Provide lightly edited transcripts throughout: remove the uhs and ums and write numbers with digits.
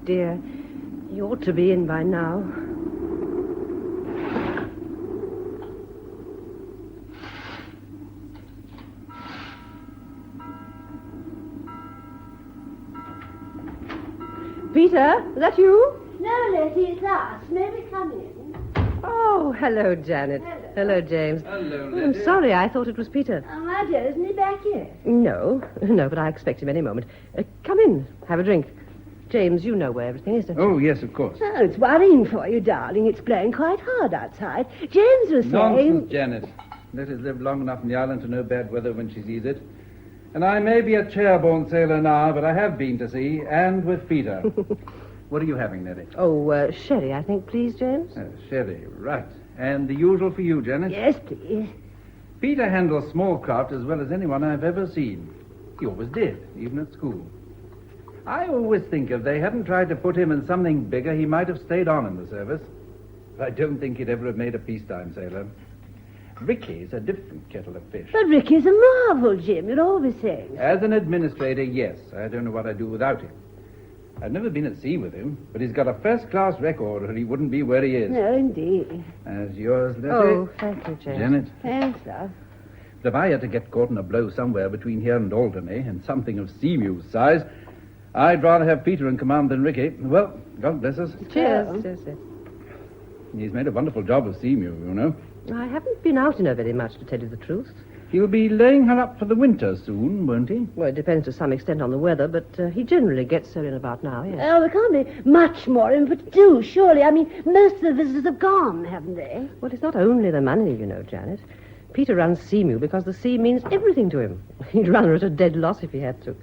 dear. He ought to be in by now. Peter, is that you? No, Letty, it's us. May we come in? Oh, hello, Janet. Hello, James. Hello, Oh, I'm sorry, I thought it was Peter. Oh, my dear, isn't he back yet? No, but I expect him any moment. Come in, have a drink. James, you know where everything is, don't you? Oh, yes, of course. Oh, it's worrying for you, darling. It's blowing quite hard outside. James was saying... Nonsense, Janet. Letty's lived long enough in the island to know bad weather when she sees it. And I may be a chair-borne sailor now, but I have been to sea, and with Peter. What are you having, Letty? Oh, sherry, I think, please, James. Sherry, right. And the usual for you, Janet? Yes, please. Peter handles small craft as well as anyone I've ever seen. He always did, even at school. I always think if they hadn't tried to put him in something bigger, he might have stayed on in the service. But I don't think he'd ever have made a peacetime sailor. Ricky's a different kettle of fish. But Ricky's a marvel, Jim. You're always saying. As an administrator, yes. I don't know what I'd do without him. I've never been at sea with him, but he's got a first-class record, or he wouldn't be where he is. No, indeed. As yours, Letty. Oh, thank you, James. Janet. Thanks, love. But if I had to get caught in a blow somewhere between here and Alderney, and something of Seamew's size, I'd rather have Peter in command than Ricky. Well, God bless us. Cheers. Yes. He's made a wonderful job of Seamew, you know. I haven't been out in her very much, to tell you the truth. He'll be laying her up for the winter soon, won't he? Well, it depends to some extent on the weather, but he generally gets her in about now, yes. Oh, there can't be much more in but do, surely. I mean, most of the visitors have gone, haven't they? Well, it's not only the money, you know, Janet. Peter runs Seamew because the sea means everything to him. He'd run her at a dead loss if he had to.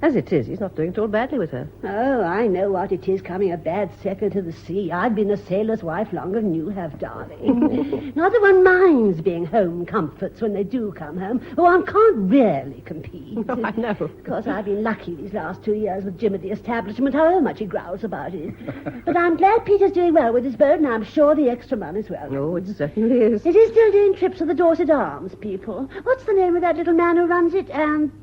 As it is, he's not doing at all badly with her. Oh, I know what it is, coming a bad second to the sea. I've been a sailor's wife longer than you have, darling. Not that one minds being home comforts when they do come home, but one can't really compete. Oh, I know. Of course, I've been lucky these last 2 years with Jim at the establishment, however much he growls about it. But I'm glad Peter's doing well with his boat, and I'm sure the extra money's well. Oh, it certainly is. It is still doing trips with the Dorset Arms people. What's the name of that little man who runs it?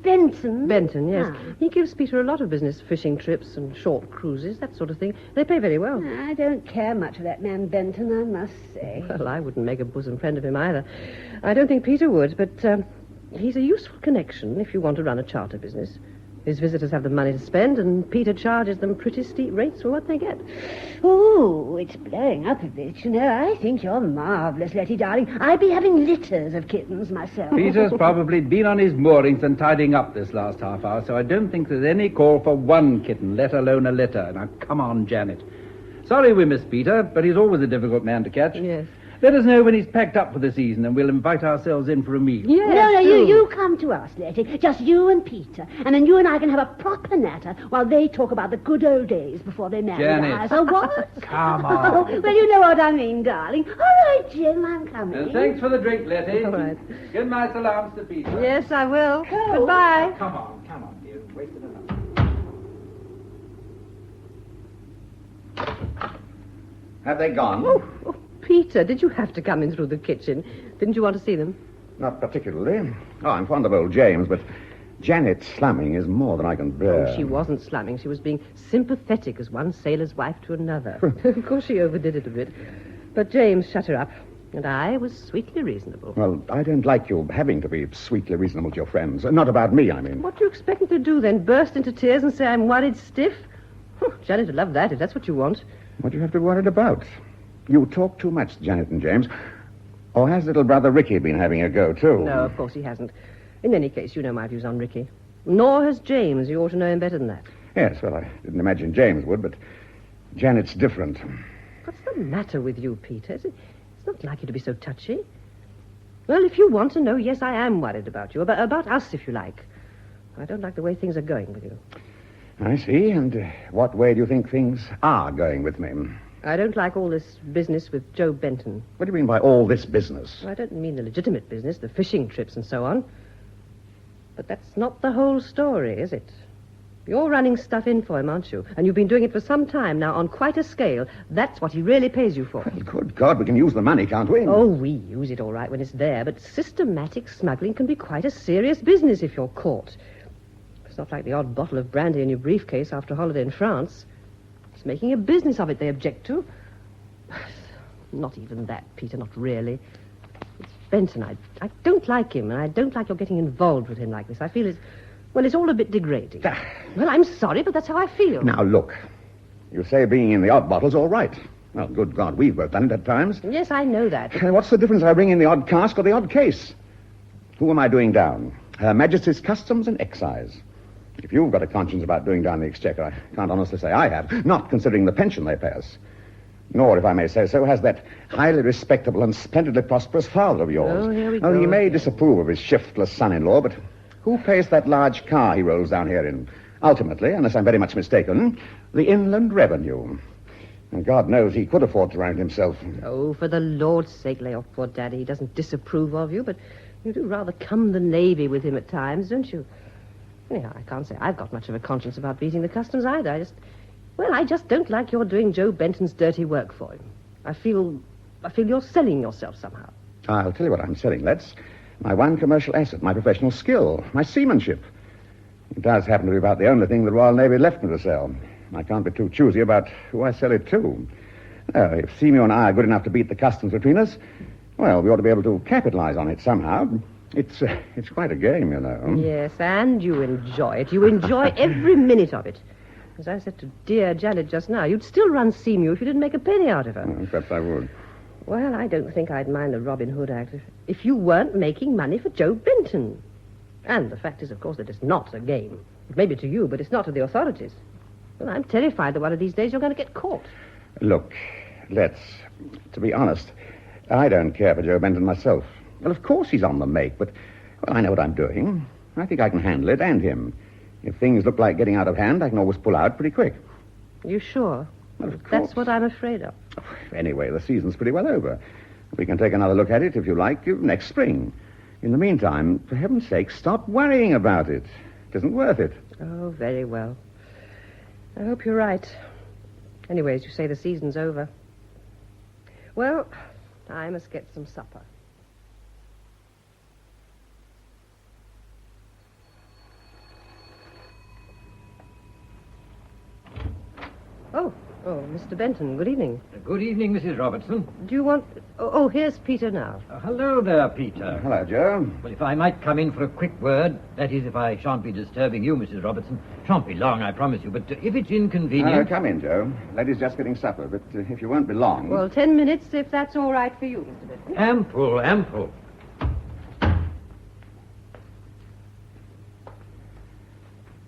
Benton? Benton, yes. Ah. He gives Peter a lot of business, fishing trips and short cruises, that sort of thing. They pay very well. I don't care much for that man Benton, I must say. Well, I wouldn't make a bosom friend of him either. I don't think Peter would, but he's a useful connection if you want to run a charter business. His visitors have the money to spend, and Peter charges them pretty steep rates for what they get. Oh, it's blowing up a bit, you know. I think you're marvellous, Letty, darling. I'd be having litters of kittens myself. Peter's probably been on his moorings and tidying up this last half hour, so I don't think there's any call for one kitten, let alone a litter. Now, come on, Janet. Sorry we missed Peter, but he's always a difficult man to catch. Yes. Let us know when he's packed up for the season, and we'll invite ourselves in for a meal. Yes, No, do. you come to us, Letty. Just you and Peter. And then you and I can have a proper natter while they talk about the good old days before they married Janet. us. Oh, what? Come on. Well, you know what I mean, darling. All right, Jim, I'm coming. Thanks for the drink, Letty. All right. Give my salams to Peter. Yes, I will. Oh. Goodbye. Come on, dear. Wasted enough. Have they gone? Oh, Peter, did you have to come in through the kitchen? Didn't you want to see them? Not particularly. Oh, I'm fond of old James, but Janet slumming is more than I can bear. Oh, she wasn't slumming. She was being sympathetic as one sailor's wife to another. Of course, she overdid it a bit. But James shut her up, and I was sweetly reasonable. Well, I don't like you having to be sweetly reasonable to your friends. Not about me, I mean. What do you expect me to do then? Burst into tears and say I'm worried stiff? Janet would love that if that's what you want. What do you have to be worried about? You talk too much, Janet and James. Or has little brother Ricky been having a go, too? No, of course he hasn't. In any case, you know my views on Ricky. Nor has James. You ought to know him better than that. Yes, well, I didn't imagine James would, but Janet's different. What's the matter with you, Peter? It's not like you to be so touchy. Well, if you want to know, yes, I am worried about you. About us, if you like. I don't like the way things are going with you. I see. And what way do you think things are going with me? I don't like all this business with Joe Benton. What do you mean by all this business? I don't mean the legitimate business, the fishing trips and so on. But that's not the whole story, is it? You're running stuff in for him, aren't you? And you've been doing it for some time now on quite a scale. That's what he really pays you for. Well, good God, we can use the money, can't we? Oh, we use it all right when it's there, but systematic smuggling can be quite a serious business if you're caught. It's not like the odd bottle of brandy in your briefcase after a holiday in France. It's making a business of it they object to. Not even that, Peter, not really. It's Benton. I don't like him, and I don't like your getting involved with him like this. I feel it's all a bit degrading. Well, I'm sorry, but that's how I feel. Now, look. You say being in the odd bottle's all right. Well, good God, we've both done it at times. Yes, I know that. What's the difference if I bring in the odd cask or the odd case? Who am I doing down? Her Majesty's Customs and Excise. If you've got a conscience about doing down the Exchequer, I can't honestly say I have, not considering the pension they pay us. Nor, if I may say so, has that highly respectable and splendidly prosperous father of yours. Oh, here we go. He may disapprove of his shiftless son-in-law, but who pays that large car he rolls down here in? Ultimately, unless I'm very much mistaken, the Inland Revenue. And God knows he could afford to run it himself. Oh, for the Lord's sake, lay off poor Daddy. He doesn't disapprove of you, but you do rather cum the Navy with him at times, don't you? Yeah, I can't say I've got much of a conscience about beating the customs either. I just don't like your doing Joe Benton's dirty work for him. I feel you're selling yourself somehow. I'll tell you what I'm selling, Letts. My one commercial asset, my professional skill, my seamanship. It does happen to be about the only thing the Royal Navy left me to sell. I can't be too choosy about who I sell it to. If Seymour and I are good enough to beat the customs between us, well, we ought to be able to capitalize on it somehow. It's quite a game, you know. Yes, and you enjoy it. You enjoy every minute of it. As I said to dear Janet just now, you'd still run Seymour if you didn't make a penny out of her. Perhaps I would. Well, I don't think I'd mind the Robin Hood Act if you weren't making money for Joe Benton. And the fact is, of course, that it's not a game. It may be to you, but it's not to the authorities. Well, I'm terrified that one of these days you're going to get caught. Look, to be honest, I don't care for Joe Benton myself. Well, of course he's on the make, but I know what I'm doing. I think I can handle it, and him. If things look like getting out of hand, I can always pull out pretty quick. You sure? Well, of course. That's what I'm afraid of. Anyway, the season's pretty well over. We can take another look at it, if you like, next spring. In the meantime, for heaven's sake, stop worrying about it. It isn't worth it. Oh, very well. I hope you're right. Anyways, you say the season's over. Well, I must get some supper. Oh, Mr. Benton, good evening. Good evening, Mrs. Robertson. Do you want... Oh, here's Peter now. Hello there, Peter. Hello, Joe. Well, if I might come in for a quick word, that is, if I shan't be disturbing you, Mrs. Robertson. Shan't be long, I promise you, but if it's inconvenient... Come in, Joe. Lady's just getting supper, but if you won't be long... Well, 10 minutes, if that's all right for you, Mr. Benton. Ample.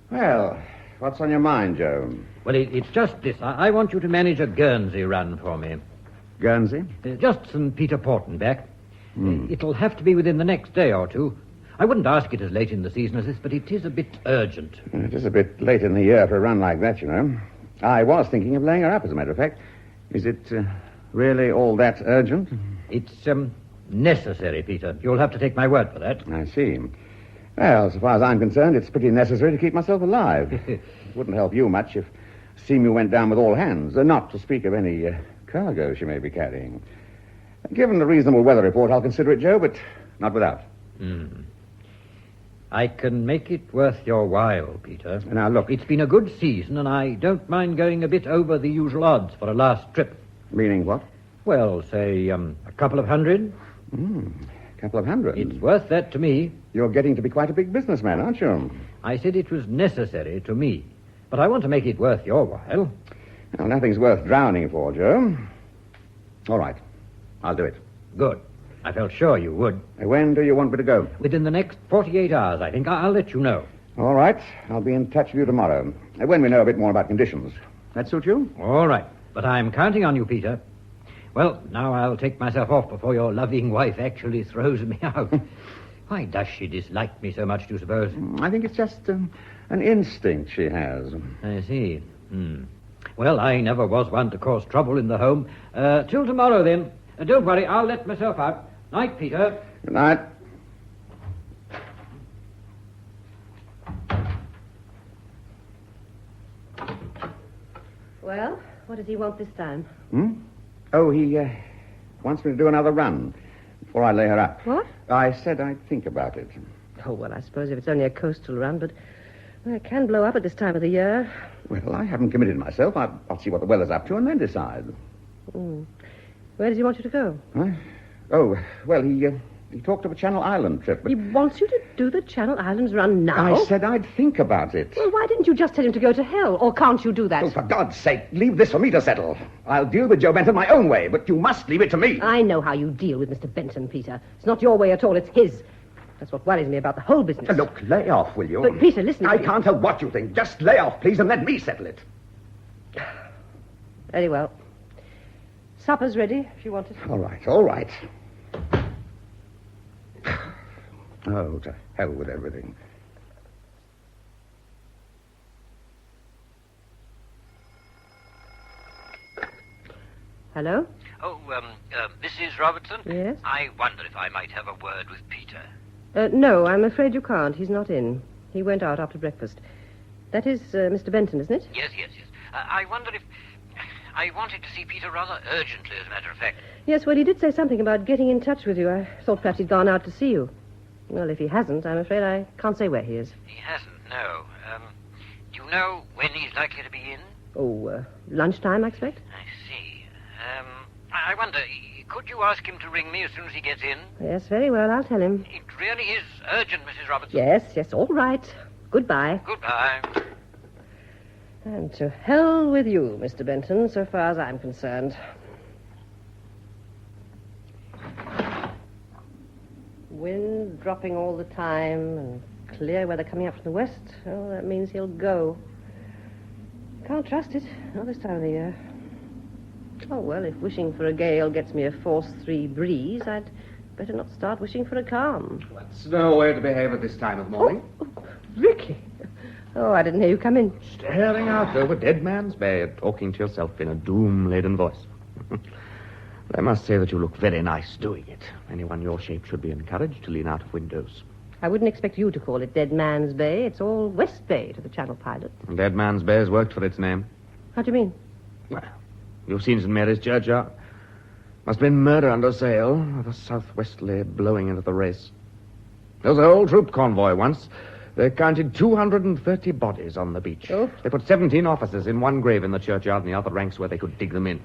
Well, what's on your mind, Joe? Well, it's just this. I want you to manage a Guernsey run for me. Guernsey? Just St. Peter Porton back. It'll have to be within the next day or two. I wouldn't ask it as late in the season as this, but it is a bit urgent. It is a bit late in the year for a run like that, you know. I was thinking of laying her up, as a matter of fact. Is it really all that urgent? It's necessary, Peter. You'll have to take my word for that. I see. Well, so far as I'm concerned, it's pretty necessary to keep myself alive. It wouldn't help you much if Seymour went down with all hands, not to speak of any cargo she may be carrying. Given the reasonable weather report, I'll consider it, Joe, but not without. I can make it worth your while, Peter. Now, look. It's been a good season, and I don't mind going a bit over the usual odds for a last trip. Meaning what? Well, say, a couple of hundred. A couple of hundred. It's worth that to me. You're getting to be quite a big businessman, aren't you? I said it was necessary to me, but I want to make it worth your while. Well, nothing's worth drowning for, Joe. All right. I'll do it. Good. I felt sure you would. When do you want me to go? Within the next 48 hours, I think. I'll let you know. All right. I'll be in touch with you tomorrow, when we know a bit more about conditions. That suit you? All right. But I'm counting on you, Peter. Well, now I'll take myself off before your loving wife actually throws me out. Why does she dislike me so much, do you suppose? I think it's just an instinct she has. I see. Well, I never was one to cause trouble in the home. Till tomorrow, then. Don't worry, I'll let myself out. Night, Peter. Good night. Well, what does he want this time? Oh, he wants me to do another run before I lay her up. What? I said I'd think about it. Oh, well, I suppose if it's only a coastal run, but Well, it can blow up at this time of the year. Well, I haven't committed myself. I'll see what the weather's up to and then decide. Where does he want you to go? Huh? Oh, well, he talked of a Channel Island trip, but He wants you to do the Channel Islands run now? I said I'd think about it. Well, why didn't you just tell him to go to hell? Or can't you do that? Oh, for God's sake, leave this for me to settle. I'll deal with Joe Benton my own way, but you must leave it to me. I know how you deal with Mr. Benton, Peter. It's not your way at all, it's his. That's what worries me about the whole business. Look, lay off, will you? But, Peter, listen... I can't help what you think. Just lay off, please, and let me settle it. Very well. Supper's ready, if you want it. All right, all right. Oh, to hell with everything. Hello? Oh, Mrs. Robertson? Yes? I wonder if I might have a word with Peter. No, I'm afraid you can't. He's not in. He went out after breakfast. That is Mr. Benton, isn't it? Yes. I wonder if... I wanted to see Peter rather urgently, as a matter of fact. Yes, well, he did say something about getting in touch with you. I thought perhaps he'd gone out to see you. Well, if he hasn't, I'm afraid I can't say where he is. He hasn't, no. Do you know when he's likely to be in? Oh, lunchtime, I expect? I see. I wonder, could you ask him to ring me as soon as he gets in? Yes, very well, I'll tell him. It really is urgent, Mrs. Robertson. Yes, all right. Goodbye. Goodbye. And to hell with you, Mr. Benton, so far as I'm concerned. Wind dropping all the time and clear weather coming up from the west. Oh, that means he'll go. Can't trust it, not this time of the year. Oh, well, if wishing for a gale gets me a force 3 breeze, I'd better not start wishing for a calm. That's no way to behave at this time of morning. Oh, Ricky. Oh, I didn't hear you come in. Staring out over Dead Man's Bay and talking to yourself in a doom-laden voice. I must say that you look very nice doing it. Anyone your shape should be encouraged to lean out of windows. I wouldn't expect you to call it Dead Man's Bay. It's all West Bay to the Channel pilots. Dead Man's Bay has worked for its name. How do you mean? Well, you've seen St. Mary's Churchyard. Must have been murder under sail, with a southwesterly blowing into the race. There was a whole troop convoy once. They counted 230 bodies on the beach. Oh. They put 17 officers in one grave in the churchyard and the other ranks where they could dig them in.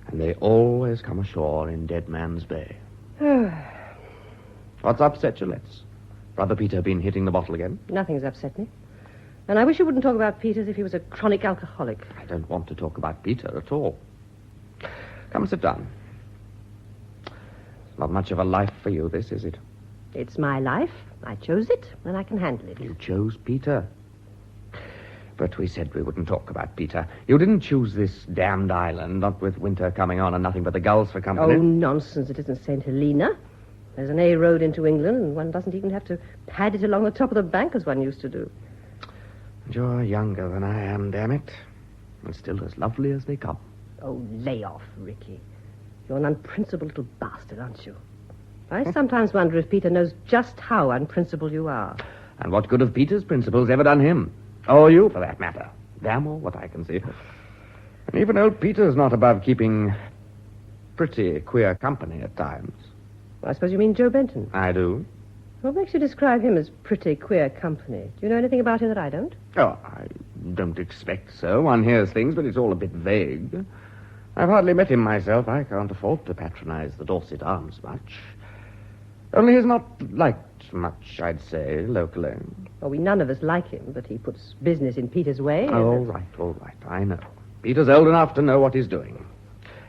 And they always come ashore in Dead Man's Bay. What's upset you, Letts? Brother Peter been hitting the bottle again? Nothing's upset me. And I wish you wouldn't talk about Peter as if he was a chronic alcoholic. I don't want to talk about Peter at all. Come sit down. It's not much of a life for you, this, is it? It's my life. I chose it, and I can handle it. You chose Peter. But we said we wouldn't talk about Peter. You didn't choose this damned island, not with winter coming on and nothing but the gulls for company. Oh, nonsense. It isn't St. Helena. There's an A road into England, and one doesn't even have to pad it along the top of the bank as one used to do. And you're younger than I am, damn it. And still as lovely as they come. Oh, lay off, Ricky. You're an unprincipled little bastard, aren't you? I sometimes wonder if Peter knows just how unprincipled you are. And what good have Peter's principles ever done him? Or you, for that matter. Damn all what I can see. And even old Peter's not above keeping pretty queer company at times. I suppose you mean Joe Benton. I do. What makes you describe him as pretty queer company? Do you know anything about him that I don't? Oh, I don't expect so. One hears things, but it's all a bit vague. I've hardly met him myself. I can't afford to patronize the Dorset Arms much. Only he's not liked much, I'd say, locally. Well, we none of us like him, but he puts business in Peter's way. All right, I know. Peter's old enough to know what he's doing.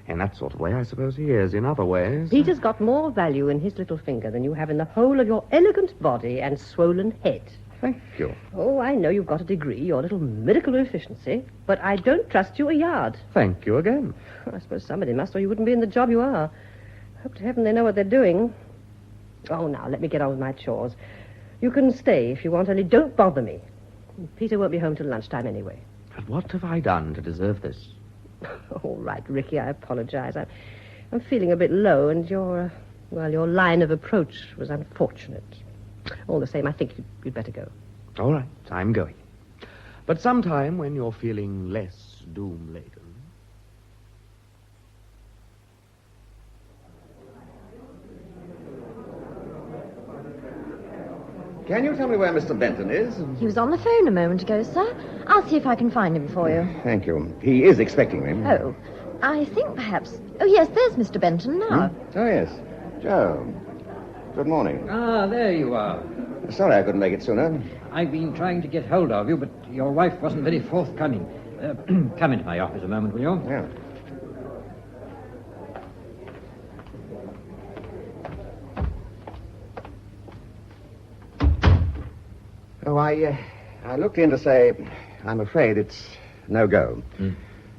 In that sort of way, I suppose he is. In other ways... Peter's got more value in his little finger than you have in the whole of your elegant body and swollen head. Thank you. Oh, I know you've got a degree, your little miracle of efficiency, but I don't trust you a yard. Thank you again. I suppose somebody must, or you wouldn't be in the job you are. Hope to heaven they know what they're doing. Oh, now, let me get on with my chores. You can stay if you want, only don't bother me. Peter won't be home till lunchtime anyway. But what have I done to deserve this? All right, Ricky, I apologize. I'm feeling a bit low, and your line of approach was unfortunate. All the same, I think you'd better go. All right, I'm going. But sometime when you're feeling less doom-laden... Can you tell me where Mr. Benton is? He was on the phone a moment ago, sir. I'll see if I can find him for you. Thank you. He is expecting me. Oh, I think perhaps... Oh, yes, there's Mr. Benton now. Oh, yes. Joe. Good morning. Ah, there you are. Sorry I couldn't make it sooner. I've been trying to get hold of you, but your wife wasn't very forthcoming. Come into my office a moment, will you? Yeah. Oh, I looked in to say I'm afraid it's no go.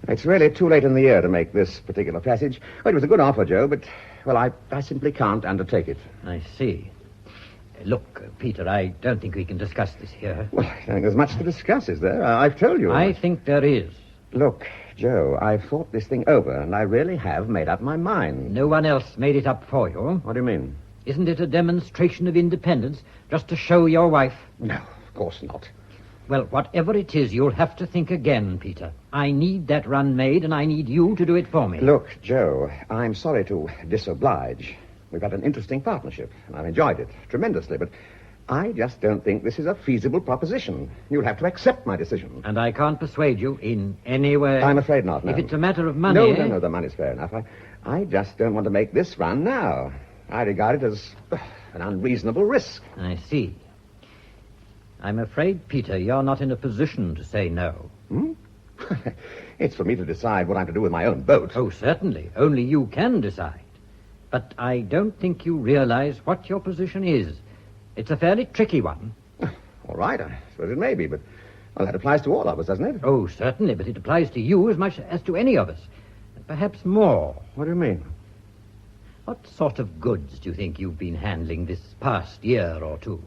It's really too late in the year to make this particular passage. Well, it was a good offer, Joe, but, well, I simply can't undertake it. I see. Look, Peter, I don't think we can discuss this here. Well, I don't think there's much to discuss, is there? I've told you. I think there is. Look, Joe, I've thought this thing over, and I really have made up my mind. No one else made it up for you. What do you mean? Isn't it a demonstration of independence just to show your wife? No, of course not. Well, whatever it is, you'll have to think again, Peter. I need that run made, and I need you to do it for me. Look, Joe, I'm sorry to disoblige. We've had an interesting partnership, and I've enjoyed it tremendously, but I just don't think this is a feasible proposition. You'll have to accept my decision. And I can't persuade you in any way? I'm afraid not, no. If it's a matter of money... No, the money's fair enough. I just don't want to make this run now. I regard it as an unreasonable risk. I see. I'm afraid, Peter, you're not in a position to say no. It's for me to decide what I'm to do with my own boat. Oh, certainly. Only you can decide. But I don't think you realize what your position is. It's a fairly tricky one. All right, I suppose it may be, but well, that applies to all of us, doesn't it? Oh, certainly, but it applies to you as much as to any of us. And perhaps more. What do you mean? What sort of goods do you think you've been handling this past year or two?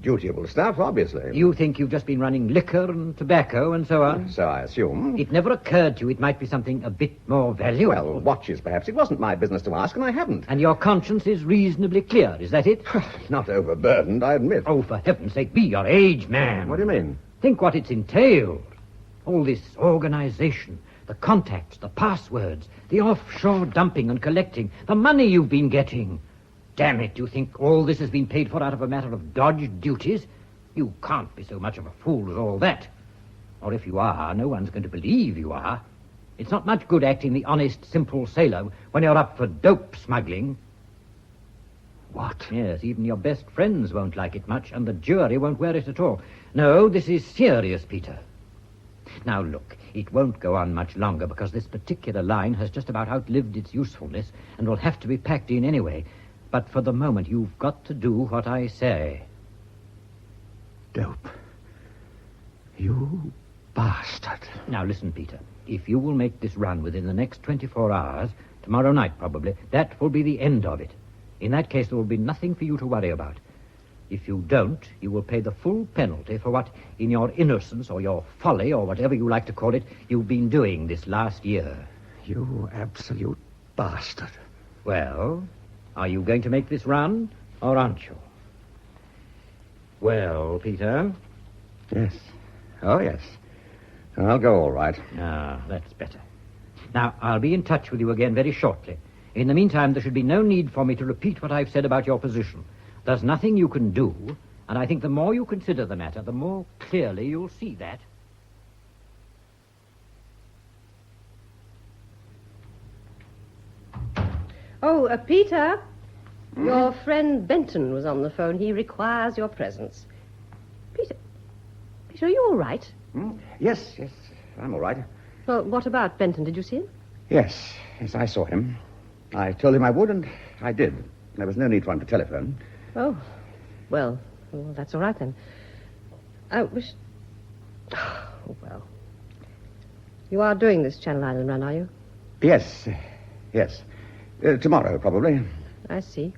Dutiable stuff, obviously. You think you've just been running liquor and tobacco and so on? So I assume. It never occurred to you it might be something a bit more valuable? Well, watches, perhaps. It wasn't my business to ask, and I haven't. And your conscience is reasonably clear, is that it? Not overburdened, I admit. Oh, for heaven's sake, be your age, man. What do you mean? Think what it's entailed. All this organization, the contacts, the passwords, the offshore dumping and collecting, the money you've been getting. Damn it, you think all this has been paid for out of a matter of dodged duties? You can't be so much of a fool as all that. Or if you are, no one's going to believe you are. It's not much good acting the honest, simple sailor when you're up for dope smuggling. What? Yes, even your best friends won't like it much, and the jury won't wear it at all. No, this is serious, Peter. Now, look, it won't go on much longer because this particular line has just about outlived its usefulness and will have to be packed in anyway. But for the moment, you've got to do what I say. Dope. You bastard. Now, listen, Peter. If you will make this run within the next 24 hours, tomorrow night probably, that will be the end of it. In that case, there will be nothing for you to worry about. If you don't, you will pay the full penalty for what, in your innocence or your folly or whatever you like to call it, you've been doing this last year. You absolute bastard. Well, are you going to make this run, or aren't you? Well, Peter? Yes. Oh, yes. I'll go all right. Ah, that's better. Now, I'll be in touch with you again very shortly. In the meantime, there should be no need for me to repeat what I've said about your position. There's nothing you can do, and I think the more you consider the matter, the more clearly you'll see that. Oh, Peter, your friend Benton was on the phone. He requires your presence. Peter, are you all right? Yes, I'm all right. Well, what about Benton? Did you see him? Yes, I saw him. I told him I would, and I did. There was no need for him to telephone. Oh, well, that's all right then. I wish... Oh, well. You are doing this Channel Island run, are you? Yes. Tomorrow, probably. I see.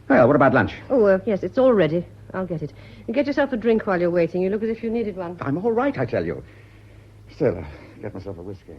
Well, what about lunch? Oh, yes, it's all ready. I'll get it. And get yourself a drink while you're waiting. You look as if you needed one. I'm all right, I tell you. Still, I'll get myself a whiskey.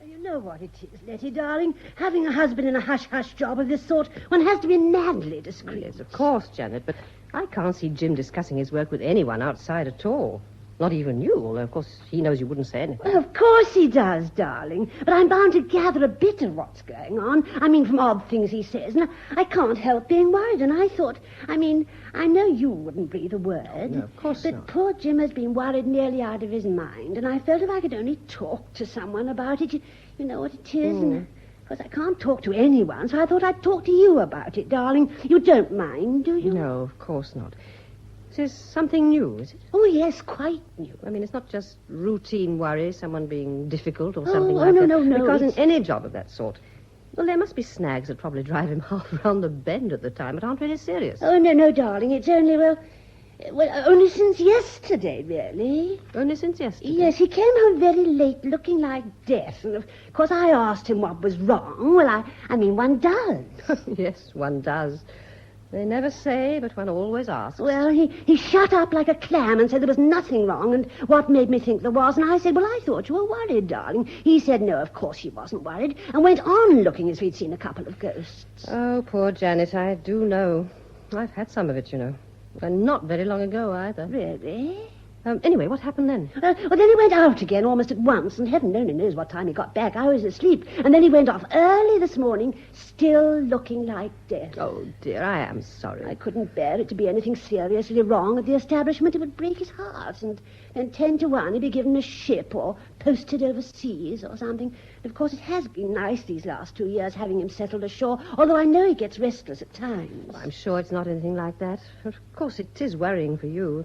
You know what it is, Letty, darling. Having a husband in a hush-hush job of this sort, one has to be madly discreet. Yes, of course, Janet, but I can't see Jim discussing his work with anyone outside at all. Not even you, although, of course, he knows you wouldn't say anything. Well, of course he does, darling. But I'm bound to gather a bit of what's going on. I mean, from odd things he says. And I can't help being worried. And I thought, I know you wouldn't breathe a word. No, of course but not. poor Jim has been worried nearly out of his mind. And I felt if I could only talk to someone about it, you know what it is. And of course, I can't talk to anyone, so I thought I'd talk to you about it, darling. You don't mind, do you? No, of course not. This is something new, is it? Oh, yes, quite new. I mean, it's not just routine worry, someone being difficult or Oh, something oh, like no, that. no, no, Because it's- in any job of that sort, well, there must be snags that probably drive him half round the bend at the time, but aren't really serious. Oh, no, darling. It's only, well, only since yesterday, really. Only since yesterday. Yes, he came home very late, looking like death. And, of course, I asked him what was wrong. Well, I mean, one does. Yes, one does. They never say, but one always asks. Well, he shut up like a clam and said there was nothing wrong, and what made me think there was. And I said, well, I thought you were worried, darling. He said, no, of course he wasn't worried, and went on looking as if he'd seen a couple of ghosts. Oh, poor Janet, I do know. I've had some of it, you know. And not very long ago, either. Really? Anyway, what happened then? Well, then he went out again almost at once, and heaven only knows what time he got back. I was asleep. And then he went off early this morning, still looking like death. Oh, dear, I am sorry. I couldn't bear it to be anything seriously wrong at the establishment. It would break his heart. And then 10 to 1, he'd be given a ship or posted overseas or something. And of course, it has been nice these last 2 years having him settled ashore, although I know he gets restless at times. I'm sure it's not anything like that. Of course, it is worrying for you.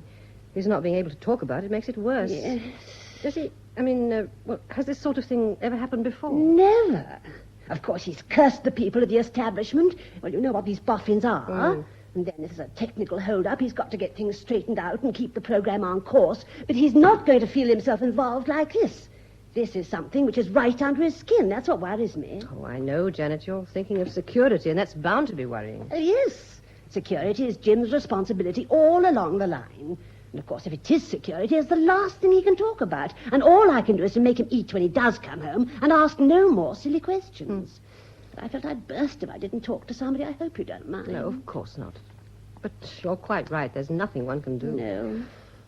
His not being able to talk about it makes it worse. Yes. Does he... has this sort of thing ever happened before? Never. Of course, he's cursed the people at the establishment. Well, you know what these boffins are. Mm. And then if there's a technical hold-up, he's got to get things straightened out and keep the program on course. But he's not going to feel himself involved like this. This is something which is right under his skin. That's what worries me. Oh, I know, Janet. You're thinking of security, and that's bound to be worrying. Yes. Security is Jim's responsibility all along the line. And, of course, if it is security, it's the last thing he can talk about. And all I can do is to make him eat when he does come home and ask no more silly questions. But I felt I'd burst if I didn't talk to somebody. I hope you don't mind. No, of course not. But you're quite right. There's nothing one can do. No.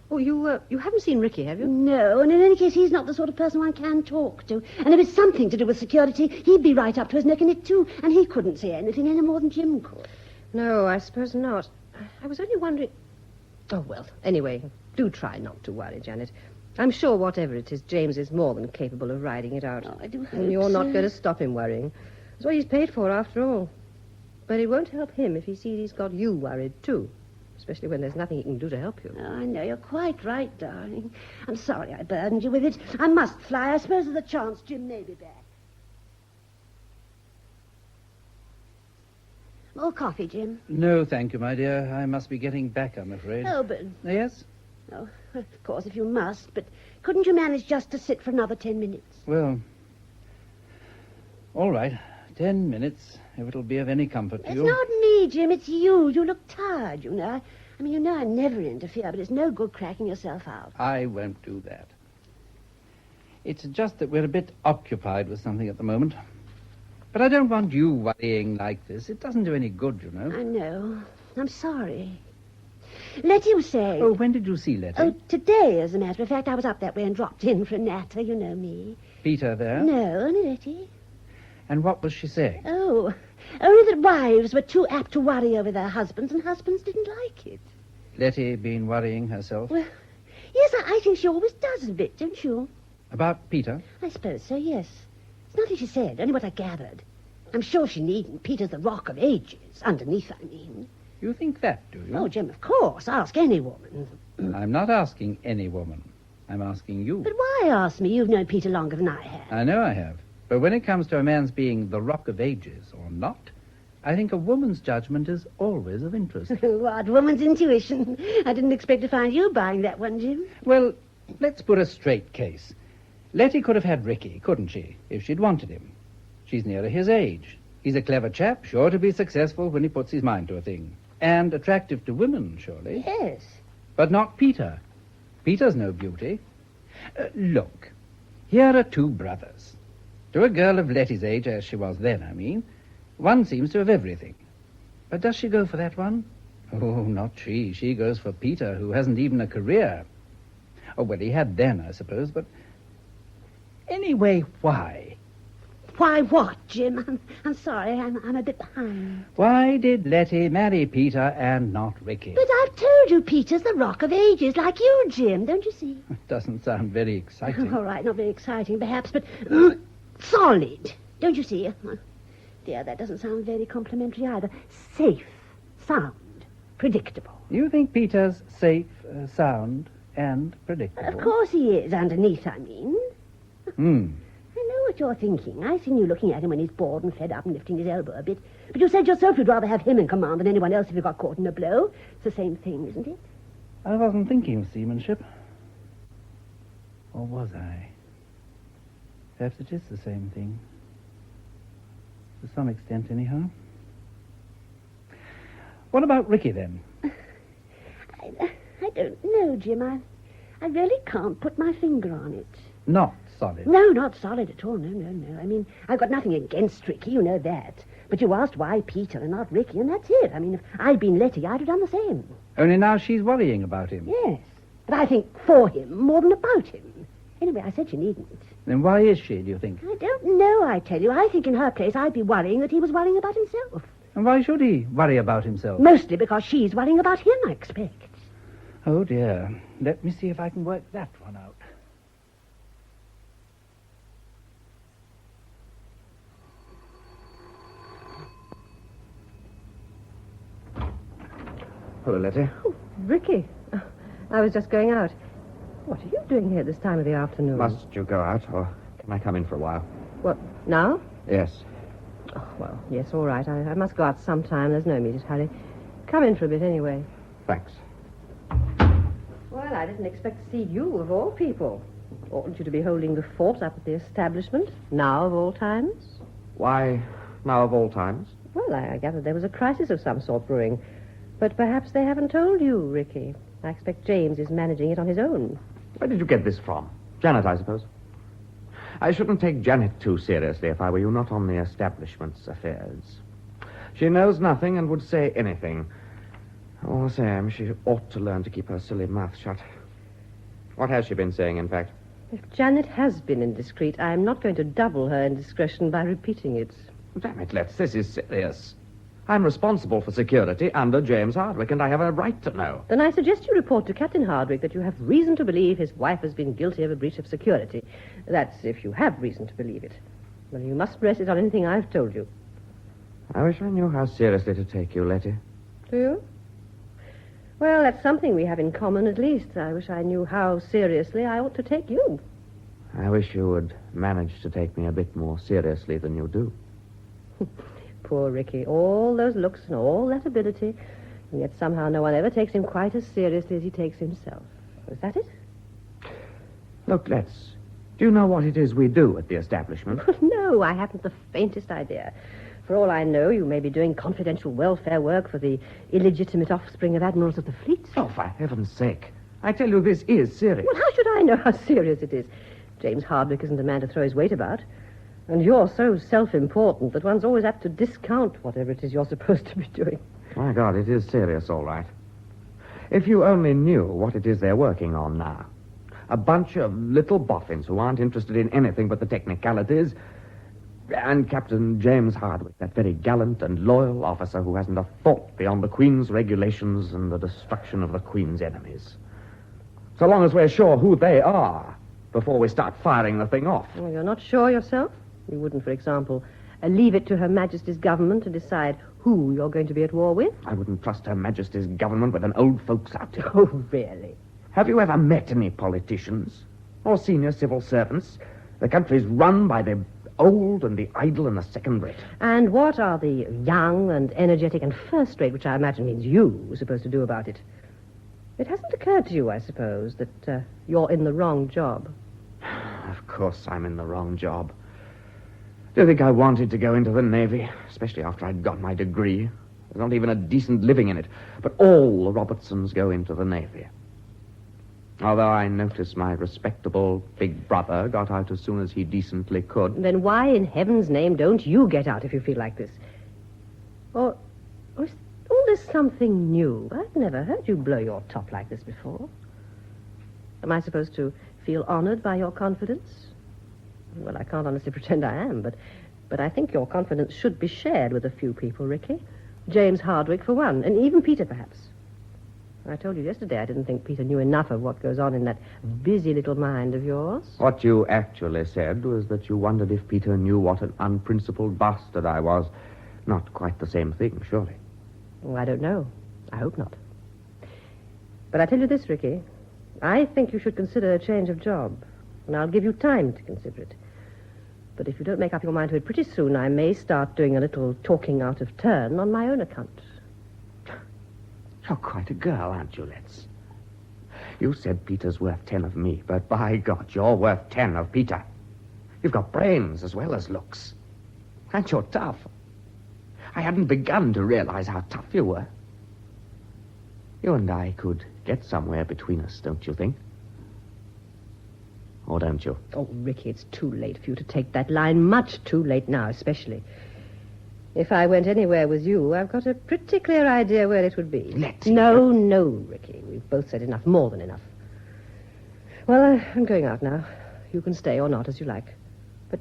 Oh, you haven't seen Ricky, have you? No, and in any case, he's not the sort of person one can talk to. And if it's something to do with security, he'd be right up to his neck in it, too. And he couldn't say anything any more than Jim could. No, I suppose not. I was only wondering... Oh, well, anyway, do try not to worry, Janet. I'm sure whatever it is, James is more than capable of riding it out. Oh, I do hope And you're so. not going to stop him worrying. That's what he's paid for, after all. But it won't help him if he sees he's got you worried, too. Especially when there's nothing he can do to help you. Oh, I know. You're quite right, darling. I'm sorry I burdened you with it. I must fly. I suppose there's a chance Jim may be back. More coffee, Jim? No, thank you, my dear. I must be getting back, I'm afraid. Oh, but... Yes? Oh, of course, if you must. But couldn't you manage just to sit for another 10 minutes? Well, all right. 10 minutes, if it'll be of any comfort to It's you. not me, Jim. It's you. You look tired, you know. I mean, you know I never interfere, but it's no good cracking yourself out. I won't do that. It's just that we're a bit occupied with something at the moment. But I don't want you worrying like this. It doesn't do any good, you know. I know. I'm sorry. Letty was saying... Oh, when did you see Letty? Oh, today, as a matter of fact. I was up that way and dropped in for a natter. You know me. Peter there? No, only Letty. And what was she saying? Oh, only that wives were too apt to worry over their husbands, and husbands didn't like it. Letty been worrying herself? Well, yes, I think she always does a bit, don't you? About Peter? I suppose so, yes. It's nothing she said, only what I gathered. I'm sure she needn't. Peter's the rock of ages. Underneath, I mean. You think that, do you? Oh, Jim, of course. Ask any woman. I'm not asking any woman. I'm asking you. But why ask me? You've known Peter longer than I have. I know I have. But when it comes to a man's being the rock of ages or not, I think a woman's judgment is always of interest. What, woman's intuition? I didn't expect to find you buying that one, Jim. Well, let's put a straight case. Letty could have had Ricky, couldn't she, if she'd wanted him? She's nearer his age. He's a clever chap, sure to be successful when he puts his mind to a thing. And attractive to women, surely. Yes. But not Peter. Peter's no beauty. Look, here are two brothers. To a girl of Letty's age, as she was then, I mean, one seems to have everything. But does she go for that one? Oh, not she. She goes for Peter, who hasn't even a career. Oh, well, he had then, I suppose, but... Anyway, why? Why what, Jim? I'm sorry, I'm a bit behind. Why did Letty marry Peter and not Ricky? But I've told you Peter's the rock of ages, like you, Jim, don't you see? Doesn't sound very exciting. All right, not very exciting, perhaps, but solid, don't you see? Dear, that doesn't sound very complimentary either. Safe, sound, predictable. You think Peter's safe, sound, and predictable? Of course he is, underneath, I mean. I know what you're thinking. I've seen you looking at him when he's bored and fed up and lifting his elbow a bit. But you said yourself you'd rather have him in command than anyone else if you got caught in a blow. It's the same thing, isn't it? I wasn't thinking of seamanship. Or was I? Perhaps it is the same thing. To some extent, anyhow. What about Ricky, then? I don't know, Jim. I really can't put my finger on it. Not solid. No, not solid at all. No. I mean, I've got nothing against Ricky, you know that. But you asked why Peter and not Ricky, and that's it. I mean, if I'd been Letty, I'd have done the same. Only now she's worrying about him. Yes. But I think for him more than about him. Anyway, I said you needn't. Then why is she, do you think? I don't know, I tell you. I think in her place I'd be worrying that he was worrying about himself. And why should he worry about himself? Mostly because she's worrying about him, I expect. Oh, dear. Let me see if I can work that one out. Hello, Letty. Oh, Ricky. I was just going out. What are you doing here this time of the afternoon? Must you go out, or can I come in for a while? What, now? Yes. Oh, well, yes, all right. I must go out sometime. There's no immediate hurry. Come in for a bit anyway. Thanks. Well, I didn't expect to see you, of all people. Oughtn't you to be holding the fort up at the establishment, now of all times? Why, now of all times? Well, I gathered there was a crisis of some sort brewing. But perhaps they haven't told you, Ricky. I expect James is managing it on his own. Where did you get this from? Janet, I suppose. I shouldn't take Janet too seriously if I were you, not on the establishment's affairs. She knows nothing and would say anything. All the same, she ought to learn to keep her silly mouth shut. What has she been saying, in fact? If Janet has been indiscreet, I'm not going to double her indiscretion by repeating it. Damn it, Letts, this is serious. I'm responsible for security under James Hardwick, and I have a right to know. Then I suggest you report to Captain Hardwick that you have reason to believe his wife has been guilty of a breach of security. That's if you have reason to believe it. Well, you mustn't rest it on anything I've told you. I wish I knew how seriously to take you, Letty. Do you? Well, that's something we have in common, at least. I wish I knew how seriously I ought to take you. I wish you would manage to take me a bit more seriously than you do. Poor Ricky. All those looks and all that ability, and yet somehow no one ever takes him quite as seriously as he takes himself. Is that it? Look, Letts, do you know what it is we do at the establishment? No, I haven't the faintest idea. For all I know, you may be doing confidential welfare work for the illegitimate offspring of admirals of the fleet. Oh, for heaven's sake. I tell you, this is serious. Well, how should I know how serious it is? James Hardwick isn't a man to throw his weight about. And you're so self-important that one's always apt to discount whatever it is you're supposed to be doing. My God, it is serious, all right. If you only knew what it is they're working on now. A bunch of little boffins who aren't interested in anything but the technicalities. And Captain James Hardwick, that very gallant and loyal officer who hasn't a thought beyond the Queen's regulations and the destruction of the Queen's enemies. So long as we're sure who they are before we start firing the thing off. Well, you're not sure yourself? You wouldn't, for example, leave it to Her Majesty's government to decide who you're going to be at war with? I wouldn't trust Her Majesty's government with an old folks outfit. Oh, really? Have you ever met any politicians or senior civil servants? The country's run by the old and the idle and the second-rate. And what are the young and energetic and first-rate, which I imagine means you, supposed to do about it? It hasn't occurred to you, I suppose, that you're in the wrong job. Of course I'm in the wrong job. Do you think I wanted to go into the Navy, especially after I'd got my degree? There's not even a decent living in it. But all the Robertsons go into the Navy. Although I notice my respectable big brother got out as soon as he decently could. Then why in heaven's name don't you get out if you feel like this? Or is all this something new? I've never heard you blow your top like this before. Am I supposed to feel honored by your confidence? Well, I can't honestly pretend I am, but I think your confidence should be shared with a few people, Ricky. James Hardwick, for one, and even Peter, perhaps. I told you yesterday I didn't think Peter knew enough of what goes on in that busy little mind of yours. What you actually said was that you wondered if Peter knew what an unprincipled bastard I was. Not quite the same thing, surely. Oh, I don't know. I hope not. But I tell you this, Ricky. I think you should consider a change of job, and I'll give you time to consider it. But if you don't make up your mind to it pretty soon, I may start doing a little talking out of turn on my own account. You're quite a girl, aren't you, Letts? You said Peter's worth 10 of me, but by God, you're worth 10 of Peter. You've got brains as well as looks. And you're tough. I hadn't begun to realize how tough you were. You and I could get somewhere between us, don't you think? Or don't you? Oh, Ricky, it's too late for you to take that line. Much too late now, especially. If I went anywhere with you, I've got a pretty clear idea where it would be. Let's... No, Ricky. We've both said enough, more than enough. Well, I'm going out now. You can stay or not, as you like. But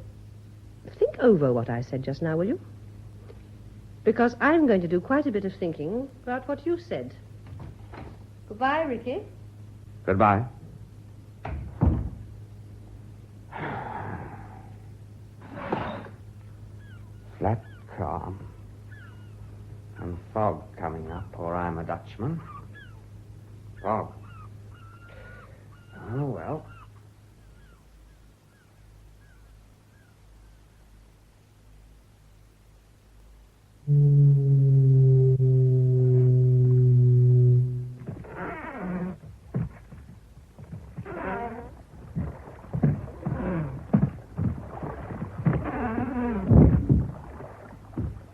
think over what I said just now, will you? Because I'm going to do quite a bit of thinking about what you said. Goodbye, Ricky. Goodbye. Flat calm. And fog coming up, or I'm a Dutchman. Fog. Oh, well.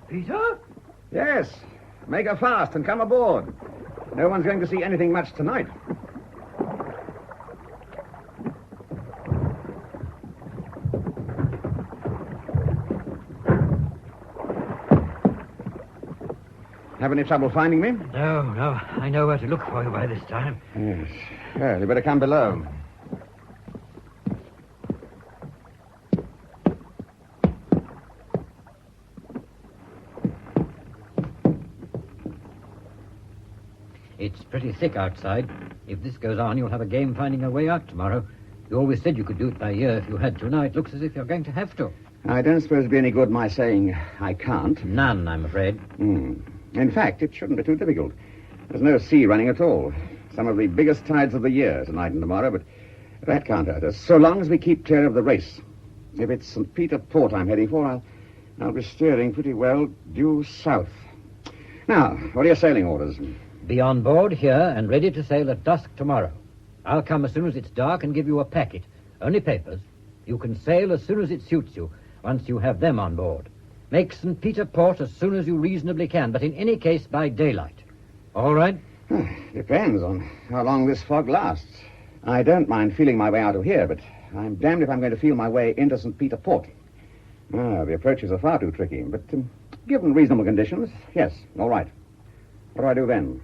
Peter? Yes. Make her fast and come aboard. No one's going to see anything much tonight. Have any trouble finding me? No. I know where to look for you by this time. Yes. Well, you better come below. It's pretty thick outside. If this goes on, you'll have a game finding a way out tomorrow. You always said you could do it by ear if you had to. Now it looks as if you're going to have to. I don't suppose it'd be any good my saying I can't. None, I'm afraid. In fact, it shouldn't be too difficult. There's no sea running at all. Some of the biggest tides of the year, tonight and tomorrow, but that can't hurt us, so long as we keep clear of the race. If it's St. Peter Port I'm heading for, I'll be steering pretty well due south. Now, what are your sailing orders? Be on board here and ready to sail at dusk tomorrow. I'll come as soon as it's dark and give you a packet. Only papers. You can sail as soon as it suits you, once you have them on board. Make St. Peter Port as soon as you reasonably can, but in any case by daylight. All right? Depends on how long this fog lasts. I don't mind feeling my way out of here, but I'm damned if I'm going to feel my way into St. Peter Port. The approaches are far too tricky, but given reasonable conditions, yes, all right. What do I do then?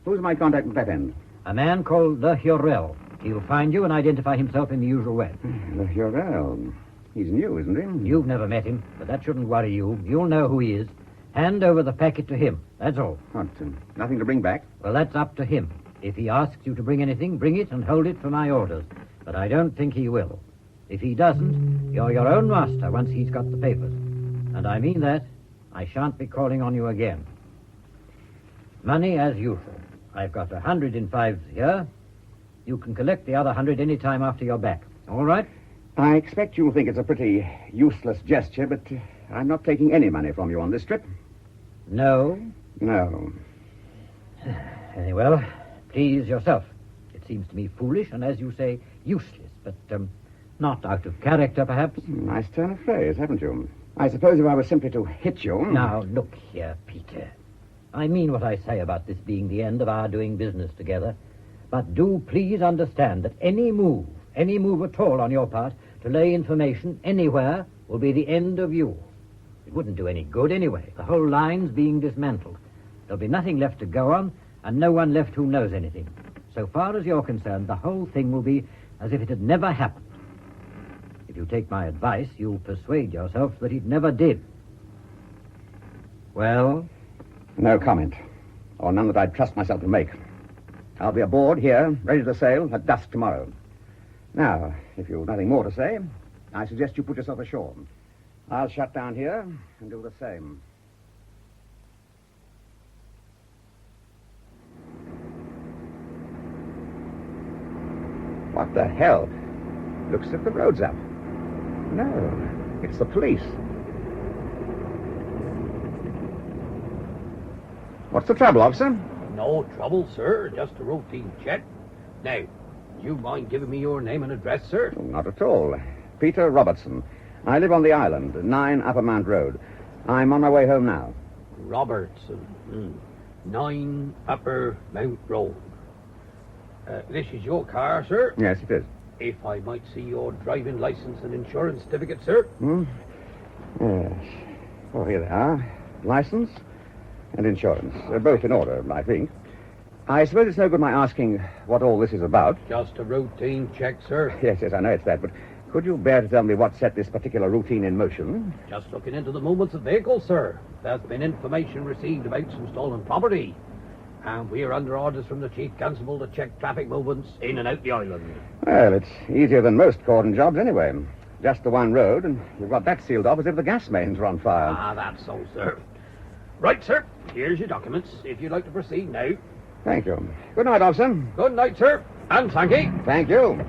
Who's my contact at that end? A man called Le Hurel. He'll find you and identify himself in the usual way. Le Hurel. He's new, isn't he? You've never met him, but that shouldn't worry you. You'll know who he is. Hand over the packet to him. That's all. What, nothing to bring back? Well, that's up to him. If he asks you to bring anything, bring it and hold it for my orders. But I don't think he will. If he doesn't, you're your own master once he's got the papers. And I mean that. I shan't be calling on you again. Money as usual. I've got 100 in fives here. You can collect the other 100 any time after you're back. All right? I expect you'll think it's a pretty useless gesture, but I'm not taking any money from you on this trip. No? No. Very well. Please yourself. It seems to me foolish and, as you say, useless, but not out of character, perhaps. Nice turn of phrase, haven't you? I suppose if I was simply to hit you... Now, look here, Peter. I mean what I say about this being the end of our doing business together. But do please understand that any move at all on your part to lay information anywhere will be the end of you. It wouldn't do any good anyway. The whole line's being dismantled. There'll be nothing left to go on, and no one left who knows anything. So far as you're concerned, the whole thing will be as if it had never happened. If you take my advice, you'll persuade yourself that it never did. Well? No comment. Or none that I'd trust myself to make. I'll be aboard here, ready to sail at dusk tomorrow. Now, if you've nothing more to say, I suggest you put yourself ashore. I'll shut down here and do the same. What the hell? Looks as if the road's up. No, it's the police. What's the trouble, officer? No trouble, sir. Just a routine check. Now, do you mind giving me your name and address, sir? Oh, not at all. Peter Robertson. I live on the island, 9 Upper Mount Road. I'm on my way home now. Robertson. 9 Upper Mount Road. This is your car, sir? Yes, it is. If I might see your driving license and insurance certificate, sir? Yes. Oh, here they are. License and insurance. Both in order, I think. I suppose it's no good my asking what all this is about. Just a routine check, sir. Yes, I know it's that, but could you bear to tell me what set this particular routine in motion? Just looking into the movements of vehicles, sir. There's been information received about some stolen property. And we're under orders from the Chief Constable to check traffic movements in and out the island. Well, it's easier than most cordon jobs anyway. Just the one road, and you've got that sealed off as if the gas mains were on fire. Ah, that's so, sir. Right, sir. Here's your documents, if you'd like to proceed now. Thank you. Good night, officer. Good night, sir. And thank you. Thank you.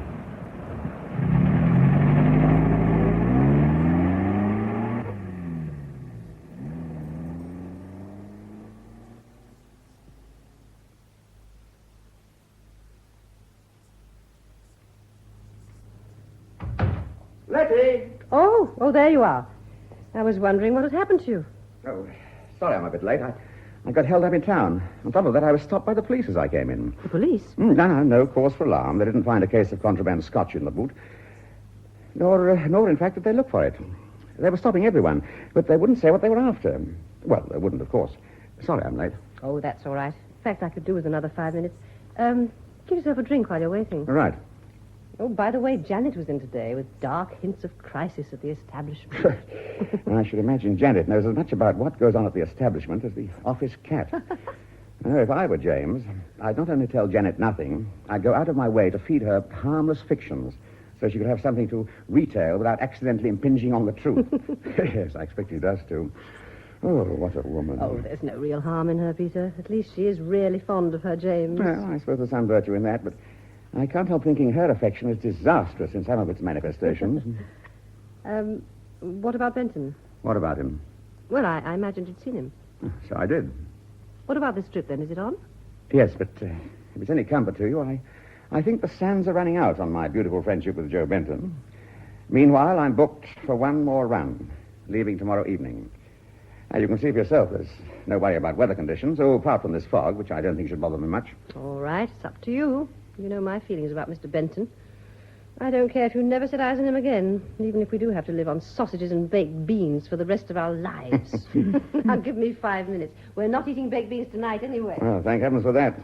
Letty! Oh, there you are. I was wondering what had happened to you. Oh, sorry I'm a bit late. I got held up in town. On top of that, I was stopped by the police as I came in. The police? No cause for alarm. They didn't find a case of contraband scotch in the boot. Nor, in fact, did they look for it. They were stopping everyone, but they wouldn't say what they were after. Well, they wouldn't, of course. Sorry I'm late. Oh, that's all right. In fact, I could do with another 5 minutes. Give yourself a drink while you're waiting. All right. Oh, by the way, Janet was in today with dark hints of crisis at the establishment. I should imagine Janet knows as much about what goes on at the establishment as the office cat. Now, if I were James, I'd not only tell Janet nothing, I'd go out of my way to feed her harmless fictions so she could have something to retail without accidentally impinging on the truth. Yes, I expect he does, too. Oh, what a woman. Oh, there's no real harm in her, Peter. At least she is really fond of her James. Well, I suppose there's some virtue in that, but I can't help thinking her affection is disastrous in some of its manifestations. What about Benton? What about him? Well, I imagined you'd seen him. So I did. What about this trip, then? Is it on? Yes, but if it's any comfort to you, I think the sands are running out on my beautiful friendship with Joe Benton. Meanwhile, I'm booked for one more run, leaving tomorrow evening. Now, you can see for yourself there's no worry about weather conditions, apart from this fog, which I don't think should bother me much. All right, it's up to you. You know my feelings about Mr. Benton. I don't care if you never set eyes on him again, even if we do have to live on sausages and baked beans for the rest of our lives. Now, give me 5 minutes. We're not eating baked beans tonight anyway. Oh, thank heavens for that.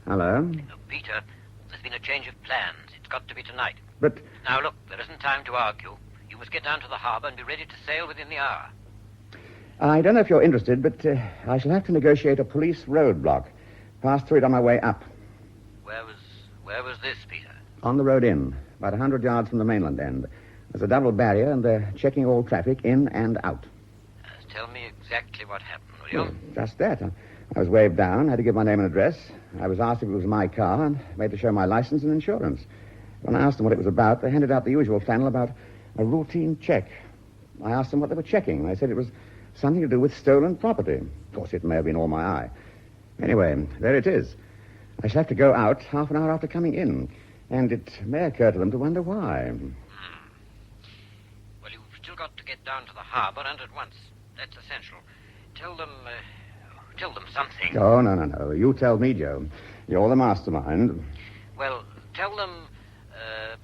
Hello? Peter, there's been a change of plans. It's got to be tonight. But Now, look, there isn't time to argue. You must get down to the harbour and be ready to sail within the hour. I don't know if you're interested, but I shall have to negotiate a police roadblock. Pass through it on my way up. Where was this, Peter? On the road in, about 100 yards from the mainland end. There's a double barrier, and they're checking all traffic in and out. Tell me exactly what happened, will you? Just that. I was waved down, had to give my name and address. I was asked if it was my car, and made to show my license and insurance. When I asked them what it was about, they handed out the usual flannel about a routine check. I asked them what they were checking. They said it was something to do with stolen property. Of course, it may have been all my eye. Anyway, there it is. I shall have to go out half an hour after coming in, and it may occur to them to wonder why. Well, you've still got to get down to the harbour, and at once. That's essential. Tell them something. Oh, no. You tell me, Joe. You're the mastermind. Well, tell them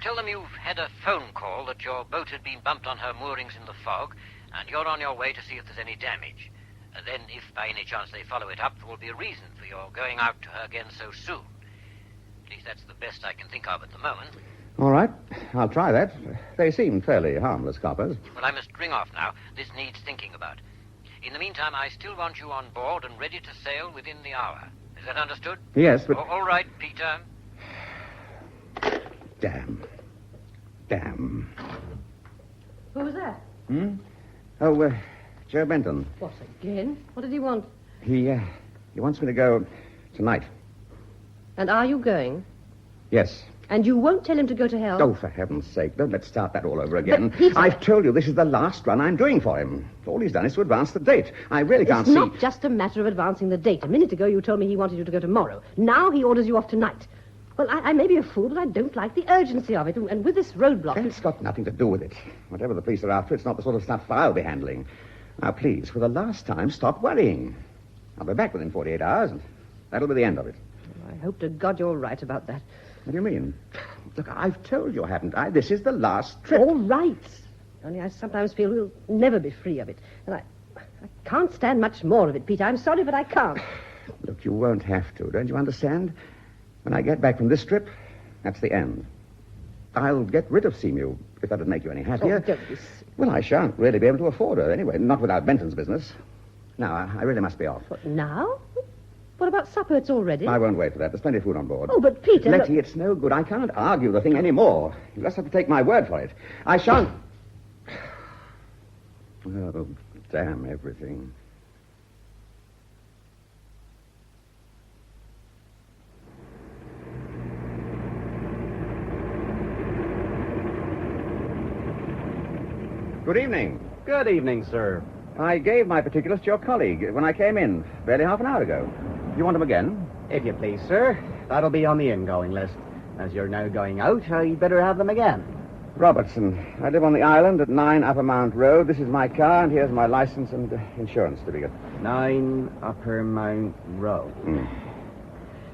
Tell them you've had a phone call that your boat had been bumped on her moorings in the fog, and you're on your way to see if there's any damage. And then, if by any chance they follow it up, there will be a reason for your going out to her again so soon. At least that's the best I can think of at the moment. All right, I'll try that. They seem fairly harmless coppers. Well, I must ring off now. This needs thinking about. In the meantime, I still want you on board and ready to sail within the hour. Is that understood? Yes, but... All right, Peter. Damn. Who was that? Oh, Joe Benton. What, again? What did he want? He wants me to go tonight. And are you going? Yes. And you won't tell him to go to hell? Oh, for heaven's sake, don't let's start that all over again. But Peter... I've told you this is the last run I'm doing for him. All he's done is to advance the date. I really can't see... It's not just a matter of advancing the date. A minute ago you told me he wanted you to go tomorrow. Now he orders you off tonight. Well, I may be a fool, but I don't like the urgency of it. And with this roadblock... It's got nothing to do with it. Whatever the police are after, it's not the sort of stuff I'll be handling. Now, please, for the last time, stop worrying. I'll be back within 48 hours, and that'll be the end of it. I hope to God you're right about that. What do you mean? Look, I've told you, haven't I? This is the last trip. All right. Only I sometimes feel we'll never be free of it. And I can't stand much more of it, Peter. I'm sorry, but I can't. Look, you won't have to. Don't you understand? When I get back from this trip, that's the end. I'll get rid of Seamew, if that'd make you any happier. Oh, don't be... Well, I shan't really be able to afford her anyway, not without Benton's business. Now, I really must be off. What, now? What about supper? It's all ready. I won't wait for that. There's plenty of food on board. Oh, but Peter... Letty, it's no good. I can't argue the thing anymore. You just have to take my word for it. I shan't... Oh, damn everything. Good evening. Good evening, sir. I gave my particulars to your colleague when I came in, barely half an hour ago. You want them again? If you please, sir. That'll be on the ingoing list. As you're now going out, I'd better have them again. Robertson. I live on the island at 9 Upper Mount Road. This is my car, and here's my license and insurance certificate. 9 Upper Mount Road.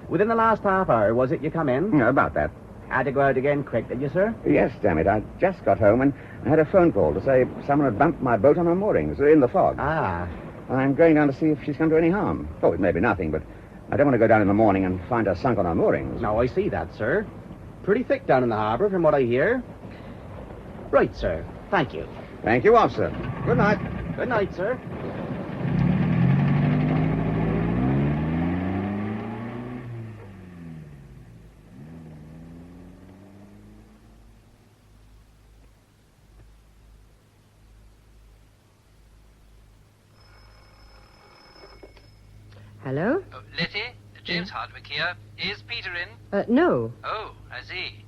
Within the last half hour, was it you come in? About that. Had to go out again quick, did you, sir? Yes, damn it. I just got home and I had a phone call to say someone had bumped my boat on her moorings in the fog. Ah. I'm going down to see if she's come to any harm. Oh, it may be nothing, but I don't want to go down in the morning and find her sunk on her moorings. No, I see that, sir. Pretty thick down in the harbor, from what I hear. Right, sir. Thank you. Thank you, officer. Good night. Good night, sir. Hello? Oh, Letty, James Hardwick here. Is Peter in? No. Oh, I see.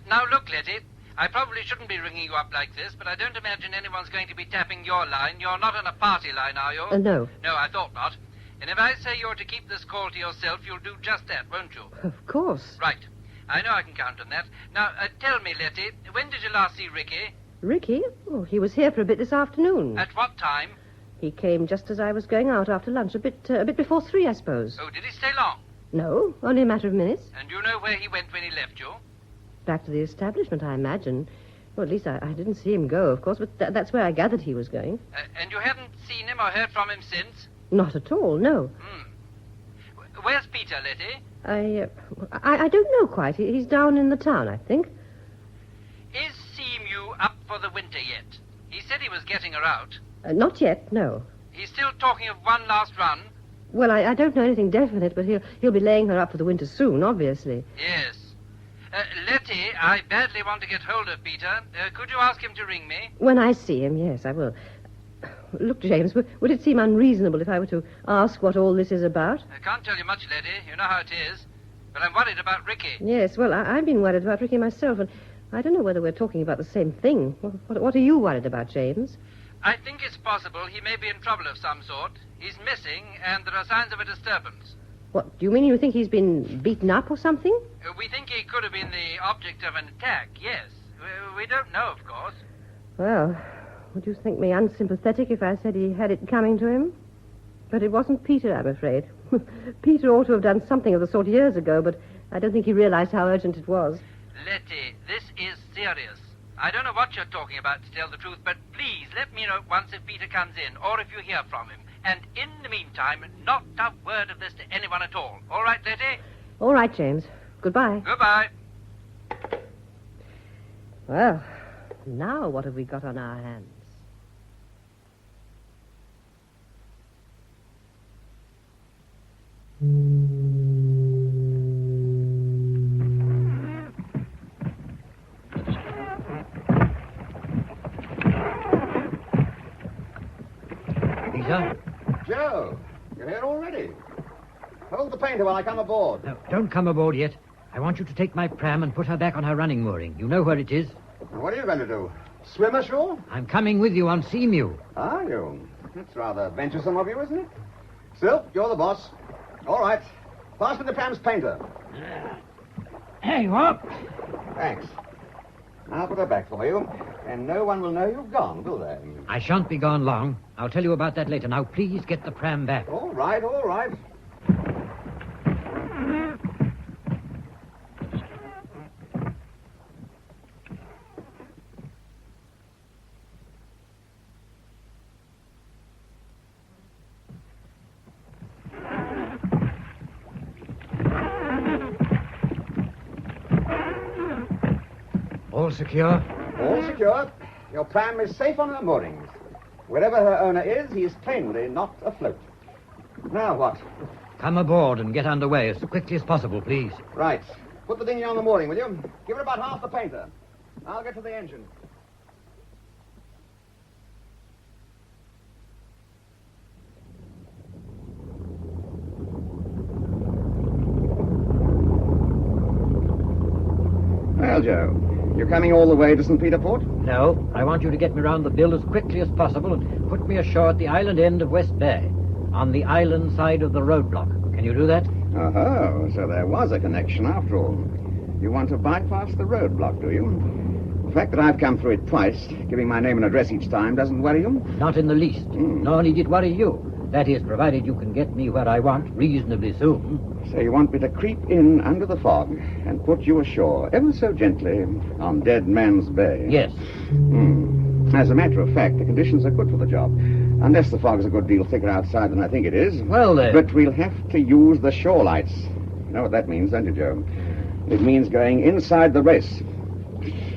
Now, look, Letty, I probably shouldn't be ringing you up like this, but I don't imagine anyone's going to be tapping your line. You're not on a party line, are you? No. No, I thought not. And if I say you're to keep this call to yourself, you'll do just that, won't you? Of course. Right. I know I can count on that. Now, tell me, Letty, when did you last see Ricky? Ricky? Oh, he was here for a bit this afternoon. At what time? He came just as I was going out after lunch, a bit before 3, I suppose. Oh, did he stay long? No, only a matter of minutes. And you know where he went when he left you? Back to the establishment, I imagine. Well, at least I didn't see him go, of course, but that's where I gathered he was going. And you haven't seen him or heard from him since? Not at all, no. Where's Peter, Letty? I don't know quite. He's down in the town, I think. Is Seamew up for the winter yet? He said he was getting her out. Not yet, no. He's still talking of one last run? Well, I don't know anything definite, but he'll be laying her up for the winter soon, obviously. Yes. Letty, I badly want to get hold of Peter. Could you ask him to ring me? When I see him, yes, I will. Look, James, would it seem unreasonable if I were to ask what all this is about? I can't tell you much, Letty. You know how it is. But I'm worried about Ricky. Yes, well, I've been worried about Ricky myself, and I don't know whether we're talking about the same thing. What are you worried about, James? I think it's possible he may be in trouble of some sort. He's missing, and there are signs of a disturbance. What, do you mean you think he's been beaten up or something? We think he could have been the object of an attack, yes. We don't know, of course. Well, would you think me unsympathetic if I said he had it coming to him? But it wasn't Peter, I'm afraid. Peter ought to have done something of the sort years ago, but I don't think he realized how urgent it was. Letty, this is serious. I don't know what you're talking about, to tell the truth, but please let me know at once if Peter comes in, or if you hear from him. And in the meantime, not a word of this to anyone at all. All right, Letty? All right, James. Goodbye. Goodbye. Well, now what have we got on our hands? Peter? Joe, you're here already. Hold the painter while I come aboard. No, don't come aboard yet. I want you to take my pram and put her back on her running mooring. You know where it is. And what are you going to do? Swim ashore? I'm coming with you on Seamew. Are you? That's rather venturesome of you, isn't it? Still, you're the boss. All right. Pass me the pram's painter. There you are. Thanks. I'll put her back for you, and no one will know you've gone, will they? I shan't be gone long. I'll tell you about that later. Now, please get the pram back. All right, all right. All secure? All secure. Your pram is safe on her moorings. Wherever her owner is, he is plainly not afloat. Now what? Come aboard and get underway as quickly as possible, please. Right. Put the dinghy on the mooring, will you? Give it about half the painter. I'll get to the engine. Well, Joe, you're coming all the way to St. Peter Port? No, I want you to get me round the bill as quickly as possible and put me ashore at the island end of West Bay, on the island side of the roadblock. Can you do that? Oh, so there was a connection after all. You want to bypass the roadblock, do you? The fact that I've come through it twice, giving my name and address each time, doesn't worry you? Not in the least. Nor need it worry you. That is, provided you can get me where I want reasonably soon. So you want me to creep in under the fog and put you ashore, ever so gently, on Dead Man's Bay? Yes. As a matter of fact, the conditions are good for the job. Unless the fog's a good deal thicker outside than I think it is. Well, then. But we'll have to use the shore lights. You know what that means, don't you, Joe? It means going inside the race.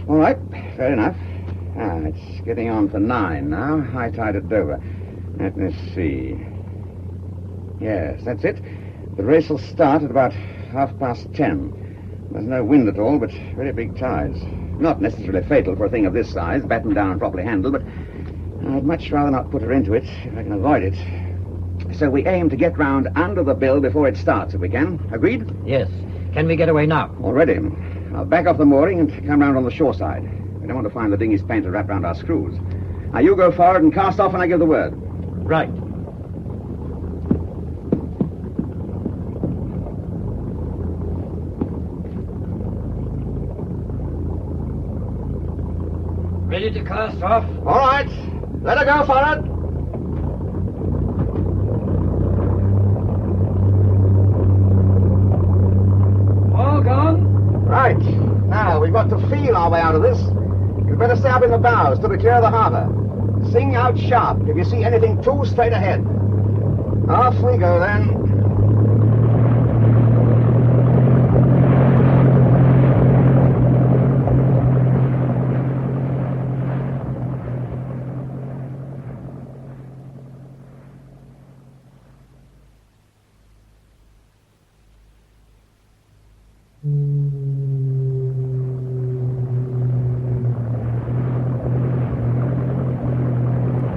All right, fair enough. It's getting on for 9 now. High tide at Dover. Let me see. Yes, that's it. The race will start at about 10:30. There's no wind at all, but very big tides. Not necessarily fatal for a thing of this size, battened down and properly handled, but I'd much rather not put her into it if I can avoid it. So we aim to get round under the bill before it starts, if we can. Agreed? Yes. Can we get away now? Already. I'll back off the mooring and come round on the shore side. We don't want to find the dinghy's painter wrapped round our screws. Now you go forward and cast off when I give the word. Right. Ready to cast off? All right. Let her go forward. All gone? Right. Now, we've got to feel our way out of this. You'd better stay up in the bows till we clear the harbor. Sing out sharp if you see anything too straight ahead. Off we go, then.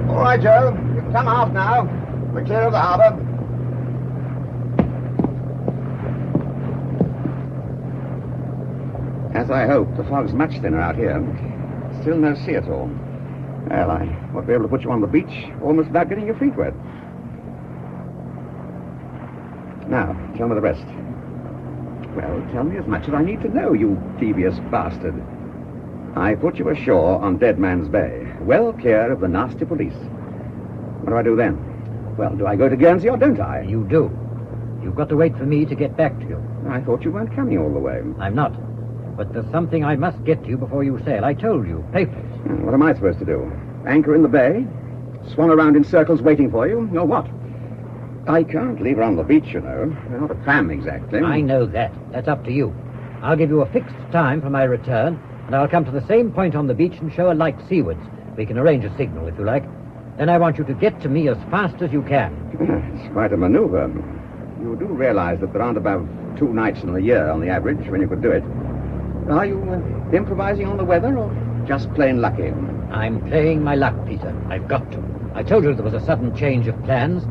All right, Joe. You can come aft now. We're clear of the harbor. As I hoped, the fog's much thinner out here. Still no sea at all. Well, I won't be able to put you on the beach almost without getting your feet wet. Now, tell me the rest. Well, tell me as much as I need to know, you devious bastard. I put you ashore on Dead Man's Bay, well clear of the nasty police. What do I do then? Well, do I go to Guernsey or don't I? You do. You've got to wait for me to get back to you. I thought you weren't coming all the way. I'm not. But there's something I must get to you before you sail. I told you. Papers. What am I supposed to do? Anchor in the bay? Swan around in circles waiting for you? Or what? I can't leave her on the beach, you know. We're not a fam, exactly. I know that. That's up to you. I'll give you a fixed time for my return, and I'll come to the same point on the beach and show a light seawards. We can arrange a signal, if you like. Then I want you to get to me as fast as you can. It's quite a maneuver. You do realize that there aren't above 2 nights in a year on the average when you could do it. Are you improvising on the weather or just plain lucky? I'm playing my luck, Peter. I've got to. I told you there was a sudden change of plans.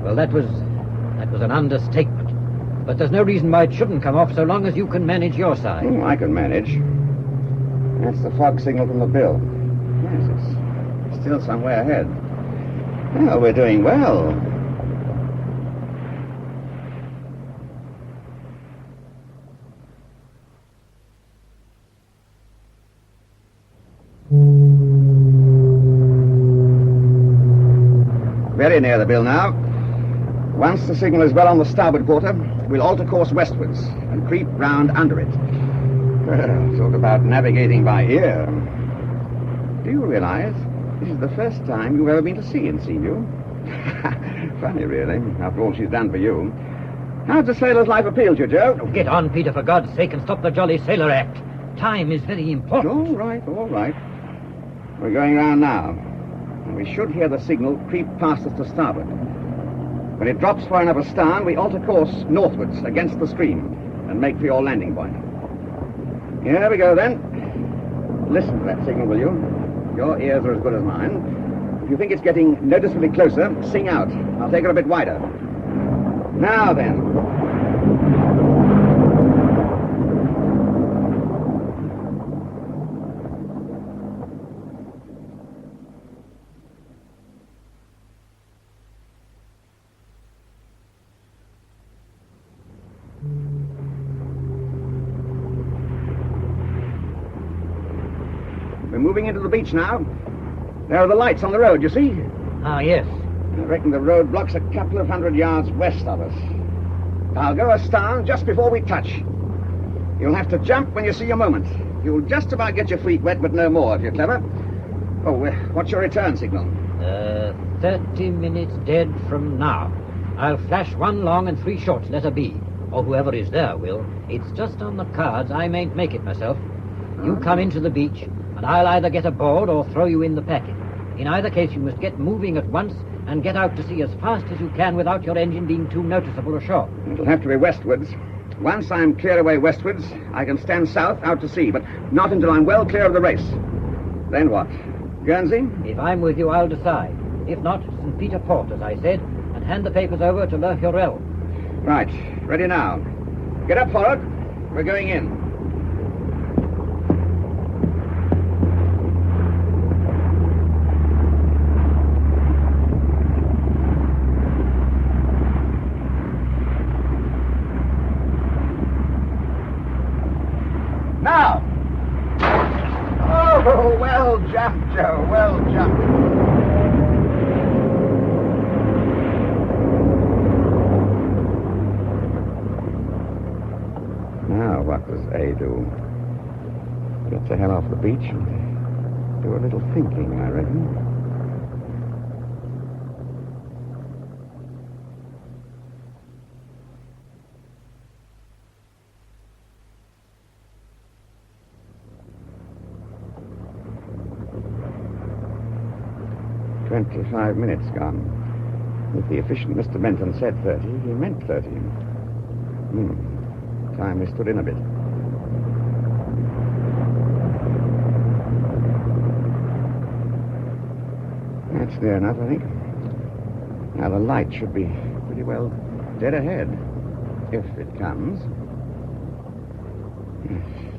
Well, that was an understatement. But there's no reason why it shouldn't come off so long as you can manage your side. Oh, I can manage. That's the fog signal from the bill. Yes, it's still some way ahead. Well, we're doing well. Very near the bill now. Once the signal is well on the starboard quarter, we'll alter course westwards and creep round under it. Well, talk about navigating by ear. Do you realize this is the first time you've ever been to sea in Seaview? Funny, really, after all she's done for you. How's the sailor's life appealed to you, Joe? Oh, get on, Peter, for God's sake, and stop the jolly sailor act. Time is very important. All right, all right. We're going round now. And we should hear the signal creep past us to starboard. When it drops far enough astern, we alter course northwards against the stream and make for your landing point. Here we go, then. Listen to that signal, will you? Your ears are as good as mine. If you think it's getting noticeably closer, sing out. I'll take it a bit wider. Now, then. We're moving into the beach now. There are the lights on the road, you see? Ah, yes. I reckon the road blocks a couple of 100 yards west of us. I'll go astern just before we touch. You'll have to jump when you see your moment. You'll just about get your feet wet, but no more if you're clever. Oh, what's your return signal? 30 minutes dead from now. I'll flash 1 long and 3 shorts, letter B. Or whoever is there will. It's just on the cards. I mayn't make it myself. You come into the beach, and I'll either get aboard or throw you in the packet. In either case, you must get moving at once and get out to sea as fast as you can without your engine being too noticeable ashore. It'll have to be westwards. Once I'm clear away westwards, I can stand south out to sea, but not until I'm well clear of the race. Then what? Guernsey? If I'm with you, I'll decide. If not, St. Peter Port, as I said, and hand the papers over to Le Hurel. Right. Ready now. Get up, forward. We're going in. Now! Oh, well jumped, Joe. Well jumped. Now, what does A do? Get the hell off the beach and do a little thinking, I reckon. "25 minutes gone. If the efficient Mr. Benton said 30, he meant 30. Time we stood in a bit. That's near enough, I think. Now the light should be pretty well dead ahead. If it comes.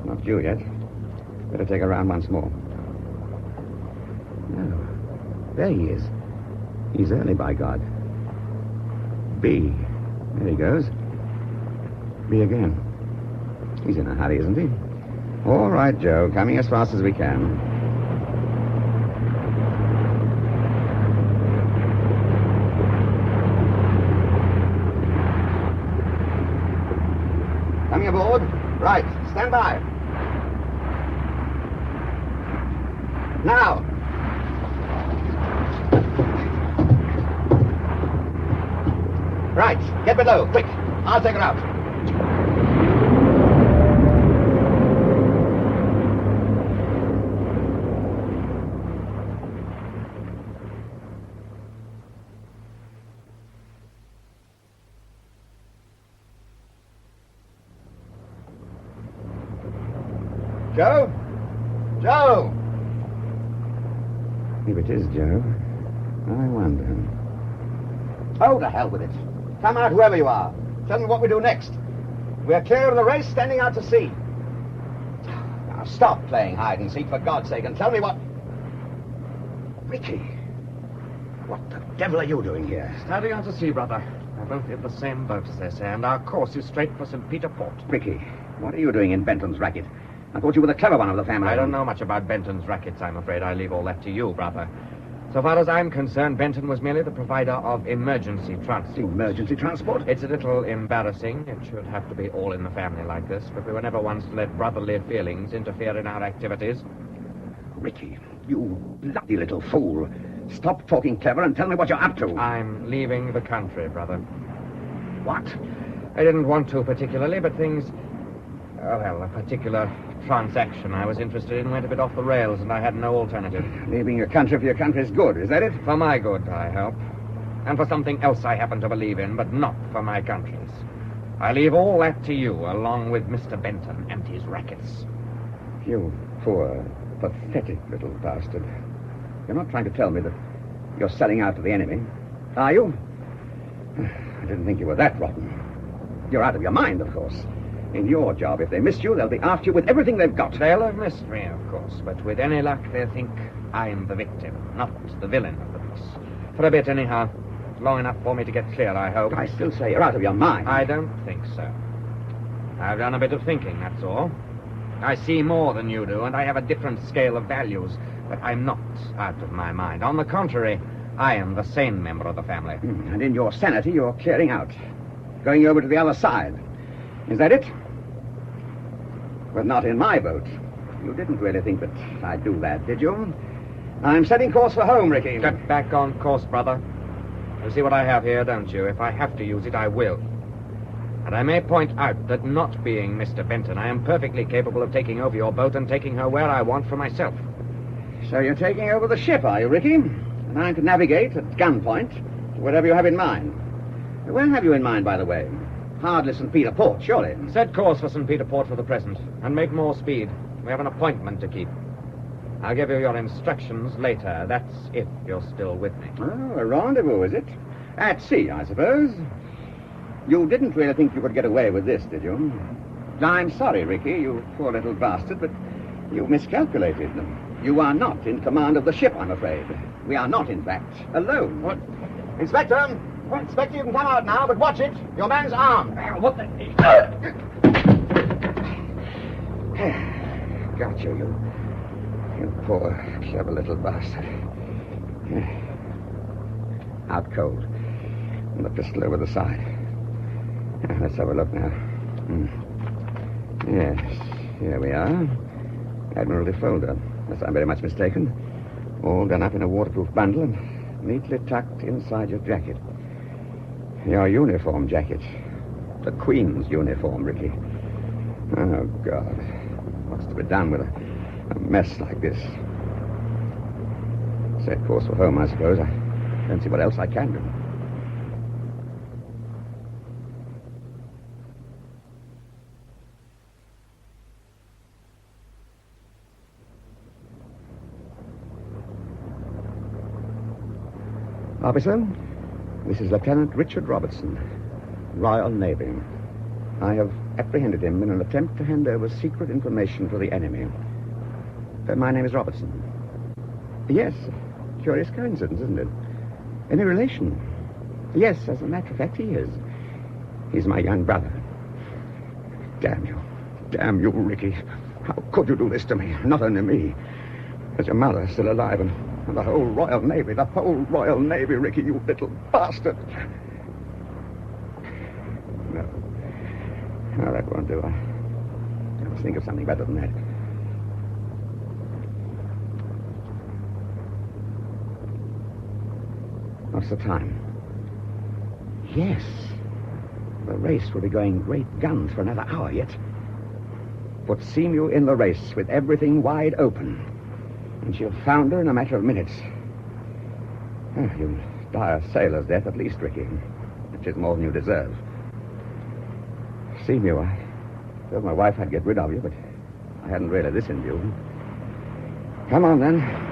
Not due yet. Better take a round once more. No. There he is. He's early, by God. B. There he goes. B again. He's in a hurry, isn't he? All right, Joe. Coming as fast as we can. Coming aboard. Right. Stand by. Now. Right. Get below, quick. I'll take her out. Joe? Joe! If it is Joe, I wonder. Oh, to hell with it. Come out, whoever you are. Tell me what we do next. We're clear of the race, standing out to sea. Now, stop playing hide and seek, for God's sake, and tell me what... Ricky, what the devil are you doing here? Standing out to sea, brother. We're both in the same boat, as they say, and our course is straight for St. Peter Port. Ricky, what are you doing in Benton's racket? I thought you were the clever one of the family. I don't know much about Benton's rackets, I'm afraid. I leave all that to you, brother. So far as I'm concerned, Benton was merely the provider of emergency transport. Emergency transport? It's a little embarrassing. It should have to be all in the family like this, but we were never ones to let brotherly feelings interfere in our activities. Ricky, you bloody little fool. Stop talking clever and tell me what you're up to. I'm leaving the country, brother. What? I didn't want to particularly, but things... Oh, well, a particular transaction I was interested in went a bit off the rails, and I had no alternative. Leaving your country for your country's good, is that it? For my good, I hope. And for something else I happen to believe in, but not for my country's. I leave all that to you, along with Mr. Benton and his rackets. You poor, pathetic little bastard. You're not trying to tell me that you're selling out to the enemy, are you? I didn't think you were that rotten. You're out of your mind, of course. In your job, if they miss you, they'll be after you with everything they've got. They'll have missed me, of course, but with any luck, they'll think I'm the victim, not the villain of the piece. For a bit, anyhow. Long enough for me to get clear, I hope. I still say you're out of your mind. I don't think so. I've done a bit of thinking, that's all. I see more than you do, and I have a different scale of values, but I'm not out of my mind. On the contrary, I am the sane member of the family. And in your sanity, you're clearing out. Going over to the other side. Is that it? But not in my boat. You didn't really think that I'd do that, did you? I'm setting course for home, Ricky. Get back on course, brother. You see what I have here, don't you? If I have to use it, I will. And I may point out that not being Mr. Benton, I am perfectly capable of taking over your boat and taking her where I want for myself. So you're taking over the ship, are you, Ricky? And I'm to navigate at gunpoint to whatever you have in mind. Where have you in mind, by the way? Hardly St. Peter Port, surely. Set course for St. Peter Port for the present, and make more speed. We have an appointment to keep. I'll give you your instructions later. That's if you're still with me. Oh, a rendezvous, is it? At sea, I suppose. You didn't really think you could get away with this, did you? I'm sorry, Ricky, you poor little bastard, but you miscalculated. You are not in command of the ship, I'm afraid. We are not, in fact, alone. What? Inspector! Well, Inspector, you can come out now, but watch it. Your man's armed. What the... Got you, you poor, clever little bastard. Out cold. And the pistol over the side. Let's have a look now. Yes, here we are. Admiralty folder, unless I'm very much mistaken. All done up in a waterproof bundle and neatly tucked inside your jacket. Your uniform jacket. The Queen's uniform, Ricky. Oh, God. What's to be done with a mess like this? Set course for home, I suppose. I don't see what else I can do. Officer, this is Lieutenant Richard Robertson, Royal Navy. I have apprehended him in an attempt to hand over secret information to the enemy. My name is Robertson. Yes, curious coincidence, isn't it? Any relation? Yes, as a matter of fact, he is. He's my young brother. Damn you. Damn you, Ricky. How could you do this to me? Not only me. There's your mother still alive and the whole Royal Navy. The whole Royal Navy, Ricky, you little bastard. No, that won't do. I must think of something better than that. What's the time? Yes. The race will be going great guns for another hour yet. Put Seamew in the race with everything wide open, and she'll founder in a matter of minutes. Oh, you'll die a sailor's death at least, Ricky, which is more than you deserve. Seamew, I told my wife I'd get rid of you, but I hadn't really this in view. Come on, then.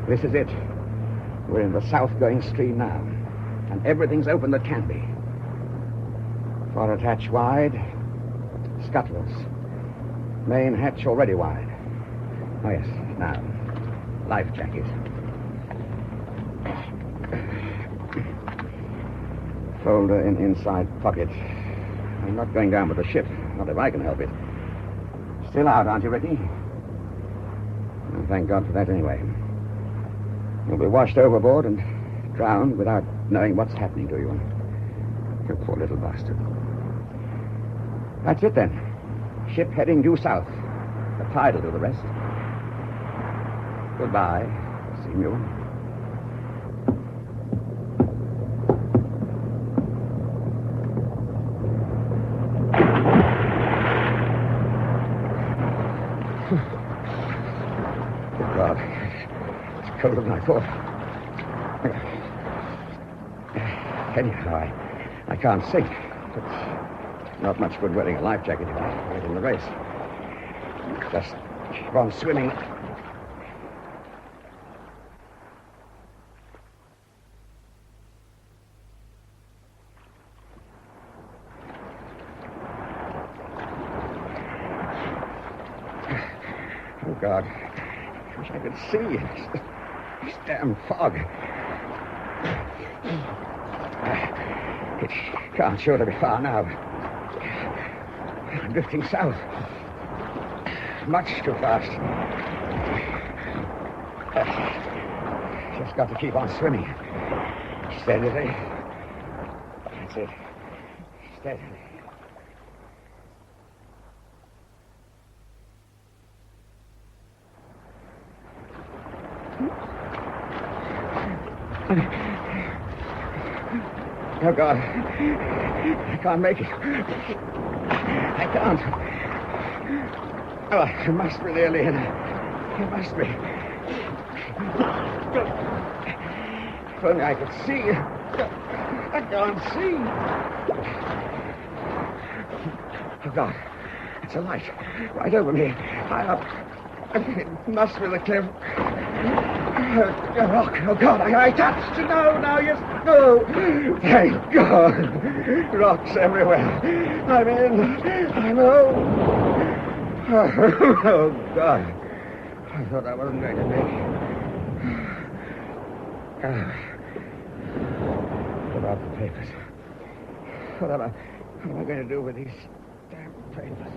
This is it. We're in the south-going stream now, and everything's open that can be. Forward hatch wide, scuttles. Main hatch already wide. Oh, yes, now, life jacket. Folder in inside pocket. I'm not going down with the ship, not if I can help it. Still out, aren't you, Ricky? Well, thank God for that anyway. You'll be washed overboard and drowned without knowing what's happening to you. You poor little bastard. That's it, then. Ship heading due south. The tide will do the rest. Goodbye, Seamew. Good God. It's colder than I thought. Anyhow, I can't sink. It's not much good wearing a life jacket if I fight in the race. Just keep on swimming. Oh, God. I wish I could see. This damn fog. It can't surely be far now. I'm drifting south. Much too fast. Just got to keep on swimming. Steadily. That's it. Steadily. Oh, God. I can't make it. I can't. Oh, I must be nearly in. It must be. If only I could see. I can't see. Oh, God. It's a light. Right over me. High up. It must be the cliff. A rock. Oh, God, I touched. No, yes, no. Thank God. Rocks everywhere. I'm in. I'm home. Oh, God. I thought I wasn't going to make it. What about the papers? What am I going to do with these damn papers?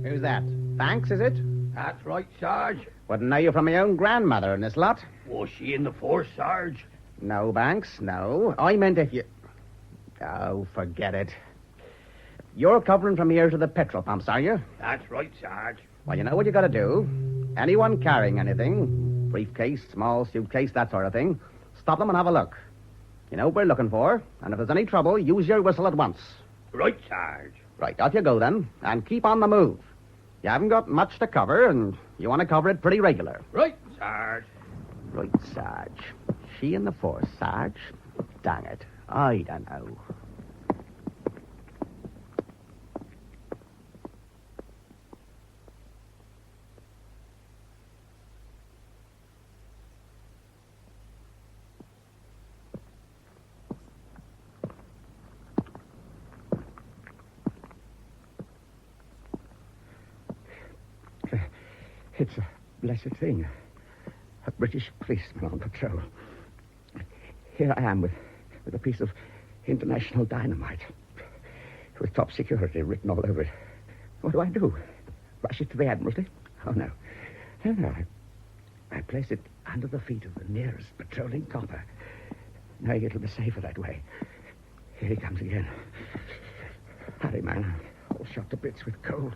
Who's that? Banks, is it? That's right, Sarge. Wouldn't know you from my own grandmother in this lot. Was she in the force, Sarge? No, Banks, no. I meant if you... Oh, forget it. You're covering from here to the petrol pumps, are you? That's right, Sarge. Well, you know what you gotta do. Anyone carrying anything, briefcase, small suitcase, that sort of thing, stop them and have a look. You know what we're looking for, and if there's any trouble, use your whistle at once. Right, Sarge. Right, off you go then, and keep on the move. You haven't got much to cover, and you want to cover it pretty regular. Right, Sarge. Right, Sarge. She in the force, Sarge? Dang it. I don't know. It's a blessed thing. a British policeman on patrol. Here I am with a piece of international dynamite with top security written all over it. What do? Rush it to the Admiralty? Oh, no. No. I place it under the feet of the nearest patrolling copper, knowing it'll be safer that way. Here he comes again. Hurry, man. I'm all shot to bits with cold.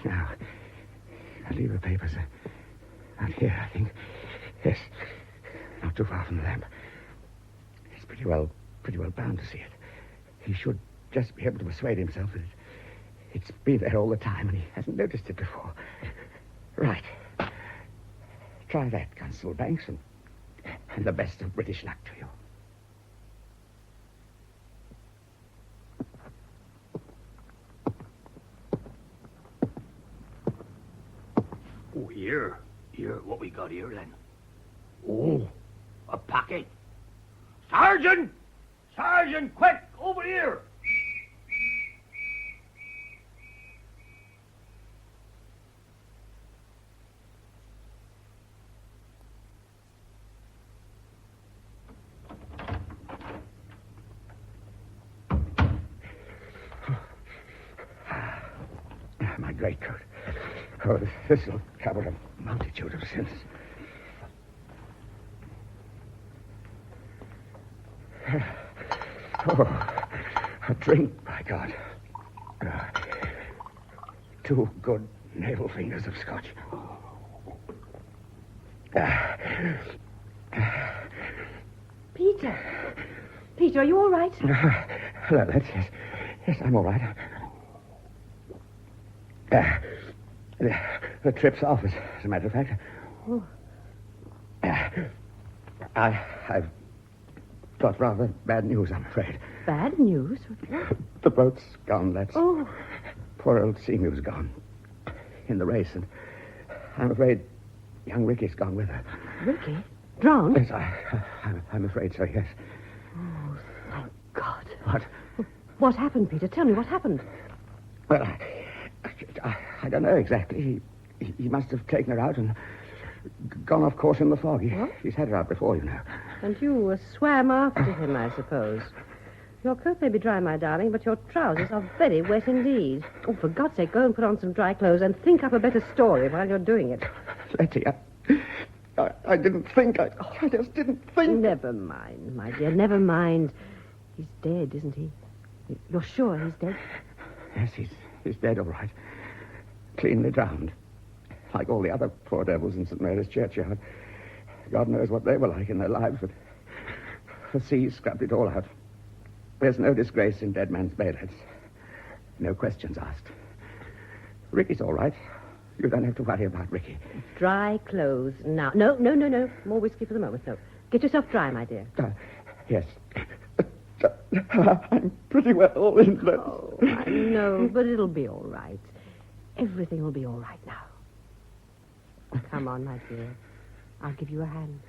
Now, I'll leave the papers out here, I think. Yes, not too far from the lamp. He's pretty well bound to see it. He should just be able to persuade himself that it's been there all the time and he hasn't noticed it before. Right. Try that, Constable Banks, and the best of British luck to you. Oh, here. What we got here, then? Oh, a packet. Sergeant! Sergeant, quick, over here! My greatcoat. Oh, this will cover a multitude of sins. Oh, a drink, by God. 2 good navel fingers of scotch. Peter, are you all right? Hello, lads. Yes, I'm all right. The trip's off, as a matter of fact. Oh. I've got rather bad news, I'm afraid. Bad news? The boat's gone, lads. Oh. Poor old Seamew's gone. In the race, and I'm afraid young Ricky's gone with her. Ricky? Drowned? Yes, I'm afraid so, yes. Oh, thank God. What? What happened, Peter? Tell me what happened. Well, I don't know exactly. He must have taken her out and gone off course in the fog. He's had her out before, you know. And you swam after him, I suppose. Your coat may be dry, my darling, but your trousers are very wet indeed. Oh, for God's sake, go and put on some dry clothes and think up a better story while you're doing it. Letty, I didn't think. I just didn't think. Never mind, my dear, never mind. He's dead, isn't he? You're sure he's dead? Yes, he's dead, all right. Cleanly drowned. Like all the other poor devils in St. Mary's churchyard. God knows what they were like in their lives, but the sea scrubbed it all out. There's no disgrace in dead man's bed. It's no questions asked. Ricky's all right. You don't have to worry about Ricky. Dry clothes now. No. More whiskey for the moment, no. Get yourself dry, my dear. Yes. I'm pretty well in that. Oh, I know, but it'll be all right. Everything will be all right now. Come on, my dear. I'll give you a hand.